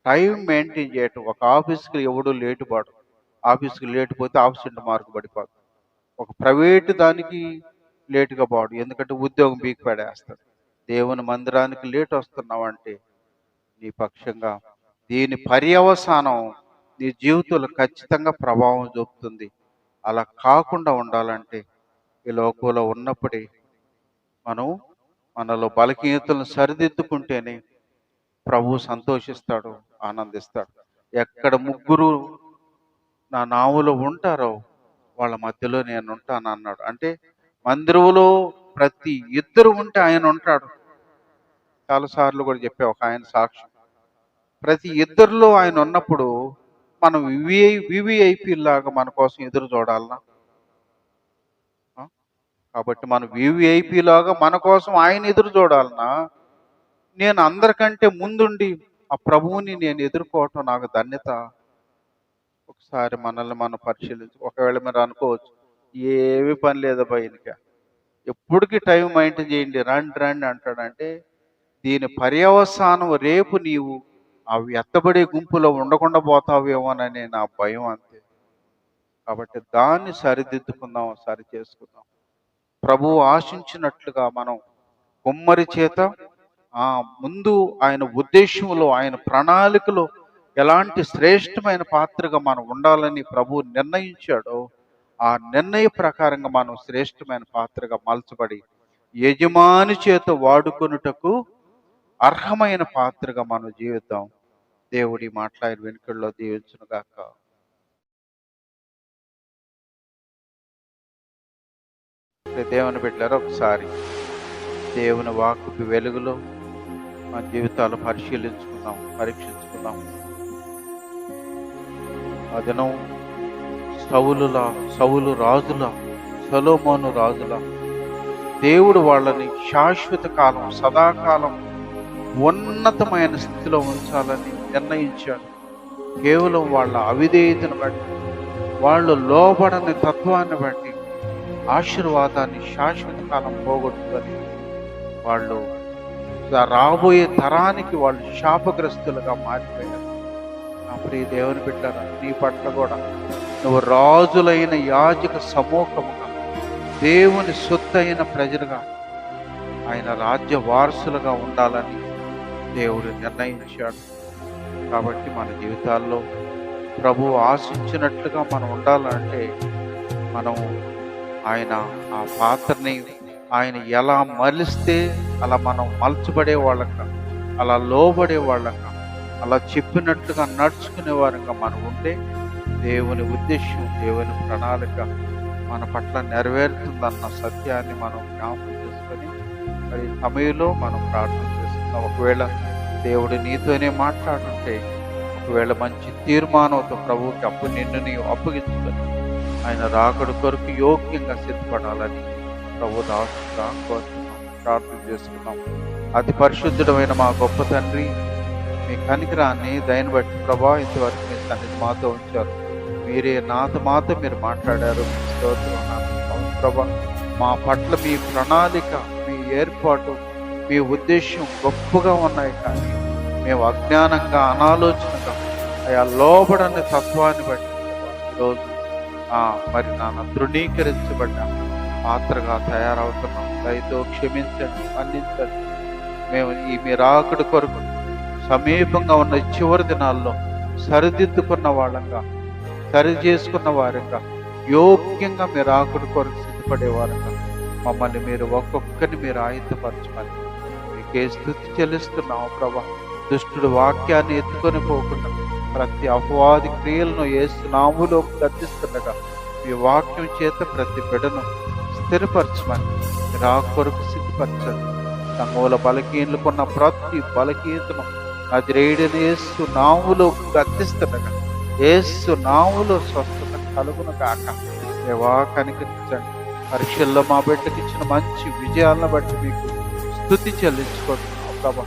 టైం మెయింటైన్ చేయటం. ఒక ఆఫీస్కి ఎవడు లేటు పడు, ఆఫీస్కి లేటు పోతే ఆబ్సెంట్ మార్కు పడిపోదు. ఒక ప్రైవేటు దానికి లేటుగా పోడు, ఎందుకంటే ఉద్యోగం బీకి పడేస్తాడు. దేవుని మందిరానికి లేట్ వస్తున్నావంటే నీ పక్షంగా దీని పర్యవసానం నీ జీవితంలో ఖచ్చితంగా ప్రభావం చూపుతుంది. అలా కాకుండా ఉండాలంటే ఈ లోకంలో ఉన్నప్పుడే మనం మనలో బలహీనతలను సరిదిద్దుకుంటేనే ప్రభు సంతోషిస్తాడు, ఆనందిస్తాడు. ఎక్కడ 3 నా నావులో ఉంటారో వాళ్ళ మధ్యలో నేను ఉంటాను అన్నాడు. అంటే మందిరంలో ప్రతి 2 ఉంటే ఆయన ఉంటాడు. చాలాసార్లు కూడా చెప్పే ఒక ఆయన సాక్ష్యం. ప్రతి 2లో ఆయన ఉన్నప్పుడు మనం వివిఐపి లాగా మన కోసం ఎదురు చూడాలనా? కాబట్టి మనం వివిఐపి లాగా మన కోసం ఆయన ఎదురు చూడాలనా? నేను అందరికంటే ముందుండి ఆ ప్రభువుని నేను ఎదుర్కోవటం నాకు ధన్యత. ఒకసారి మనల్ని మనం పరిశీలించు. ఒకవేళ మీరు అనుకోవచ్చు, ఏమి పని లేదబ్బా ఈయనక, ఎప్పటికీ టైం మెయింటైన్ చేయండి, రండి రండి అంటాడంటే దీని పర్యవసానం రేపు నీవు ఆ ఎత్తబడే గుంపులో ఉండకుండా పోతావేమోనని నా భయం, అంతే. కాబట్టి దాన్ని సరిదిద్దుకుందాం, సరి చేసుకుందాం. ప్రభువు ఆశించినట్లుగా మనం కుమ్మరి చేత ముందు ఆయన ఉద్దేశంలో, ఆయన ప్రణాళికలో ఎలాంటి శ్రేష్టమైన పాత్రగా మనం ఉండాలని ప్రభువు నిర్ణయించాడో ఆ నిర్ణయ ప్రకారంగా మనం శ్రేష్టమైన పాత్రగా మలచబడి యజమాని చేత వాడుకొనుటకు అర్హమైన పాత్రగా మనం జీవిద్దాం. దేవుడి మాట్లాడిన వెనుకల్లో దీవించును గాక. దేవుని బిడ్డలారా, ఒకసారి దేవుని వాక్కుకి వెలుగులో మన జీవితాలు పరిశీలించుకుందాం, పరీక్షించుకుందాం. ఆ దినం సౌలు రాజుల, సొలొమోను రాజుల దేవుడు వాళ్ళని శాశ్వత కాలం, సదాకాలం ఉన్నతమైన స్థితిలో ఉంచాలని నిర్ణయించాడు. కేవలం వాళ్ళ అవిధేయతను బట్టి, వాళ్ళు లోబడని తత్వాన్ని బట్టి ఆశీర్వాదాన్ని శాశ్వత కాలం పోగొట్టుకొని వాళ్ళు రాబోయే తరానికి వాళ్ళు శాపగ్రస్తులుగా మారిపోయారు. నా ప్రియ దేవుని బిడ్డరా, నీ పట్ల కూడా నువ్వు రాజులైన యాజక సమూహముగా, దేవుని సొత్తైన ప్రజలుగా, ఆయన రాజ్య వారసులుగా ఉండాలని దేవుడు నిర్ణయించాడు. కాబట్టి మన జీవితాల్లో ప్రభువు ఆశించినట్లుగా మనం ఉండాలంటే మనం ఆయన ఆ పాత్రని ఆయన ఎలా మలిస్తే అలా మనం మలచబడే వాళ్ళంగా, అలా లోబడే వాళ్ళంగా, అలా చెప్పినట్టుగా నడుచుకునే వారంగా మనం ఉంటే దేవుని ఉద్దేశం, దేవుని ప్రణాళిక మన పట్ల నెరవేరుతుందన్న సత్యాన్ని మనం జ్ఞాపకం చేసుకొని మరి సమయంలో మనం ప్రార్థన చేసుకుందాం. ఒకవేళ దేవుడు నీతోనే మాట్లాడుంటే, ఒకవేళ మంచి తీర్మానంతో ప్రభువుకి అప్పుడు నిన్ను నీవు అప్పగించుకొని ఆయన రాకడ కొరకు యోగ్యంగా సిద్ధపడాలని ప్రభు దాసుగా కోరుతున్నాం, ప్రార్థన చేసుకున్నాం. అతి పరిశుద్ధుడమైన మా గొప్ప తండ్రి, మీ కనికరాన్ని దయని బట్టి ప్రభా ఇంతవరకు మీ సన్నిధి మాతో ఉంచారు. మీరే మాతో మీరు మాట్లాడారు. మీ స్తోత్రం నామమున ప్రభా, మా పట్ల మీ ప్రణాళిక, మీ ఏర్పాటు, మీ ఉద్దేశం గొప్పగా ఉన్నాయి. కానీ మేము అజ్ఞానంగా, అనాలోచనగా ఆయా లోబడని తత్వాన్ని బట్టి ఈరోజు మరి నాన్న ధృవీకరించబడ్డ పాత్రగా తయారవుతున్నాం. దయతో క్షమించండి, మన్నించండి. మేము ఈ మీ రాకడ కొరకు సమీపంగా ఉన్న చివరి దినాల్లో సరిదిద్దుకున్న వాళ్ళంగా, సరి చేసుకున్న వారంగా, యోగ్యంగా మీరు రాకడ కొరకు సిద్ధపడే వారంగా మమ్మల్ని మీరు ఒక్కొక్కరిని మీరు ఆయుధపరచమని మీకే స్తుతి చెల్లిస్తున్నాము ప్రభా. దుష్టుడు వాక్యాన్ని ఎత్తుకొని పోకుండా ప్రతి అపవాది క్రియలను యేసు నామములో గద్దిస్తుండగా మీ వాక్యం చేత ప్రతి బిడ్డను స్థిరపరచమని మీరు ఆ కొరకు సిద్ధపరచండి. సంఘముల బలహీనలకున్న ప్రతి బలహీనతను నజరేయుడైన యేసు నామములో గద్దిస్తుండగా యేసు నామములో స్వస్థత కలుగును గాక. దేవా కనికరించండి. పరీక్షల్లో మా బిడ్డకి ఇచ్చిన మంచి విజయాలను బట్టి మీకు స్తుతి చెల్లించుకుంటున్నాం ప్రభా.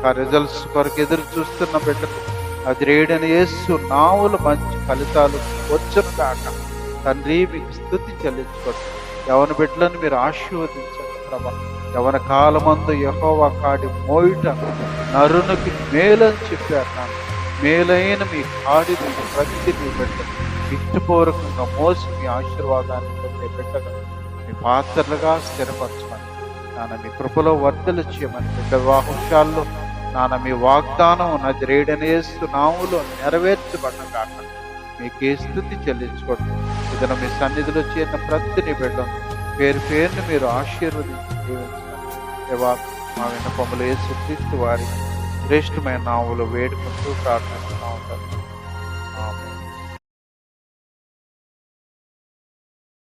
ఆ రిజల్ట్స్ కొరకు ఎదురు చూస్తున్న బిడ్డకు నజరేయుడైన యేసు నామములో మంచి ఫలితాలు వచ్చును గాక. తండ్రి మీకు స్తుతి చెల్లించుకోండి. యవన బిడ్డలను మీరు ఆశీర్వదించండి ప్రభా. యవన కాలమందు యెహోవా కాడి మోయుట నరునికి మేలని చెప్పారు. నాన్న, మేలైన మీ కాడిని ప్రతి మీ బిడ్డ ఇష్టపూర్వకంగా మోసి మీ ఆశీర్వాదాన్ని పొందే బిడ్డగా మీ పాత్రలుగా స్థిరపరచమని నాన్న మీ కృపలో వర్ధలు చేయమని బిడ్డ వివాహాల్లో నాన్న మీ వాగ్దానం నజరేయుడైన యేసు నామములో నెరవేర్చబడిన కాక మీకే స్తుతి చెల్లించుకోండి. ఇదన మీ సన్నిధిలో చేరిన ప్రతి బిడ్డను పేరు పేరుని మీరు ఆశీర్వదించి జీవించండి. దేవా, మా విన్నపములు యేసుక్రీస్తు వారి శ్రేష్టమైన నామములో వేడుకుంటూ ప్రార్థిస్తున్నాం.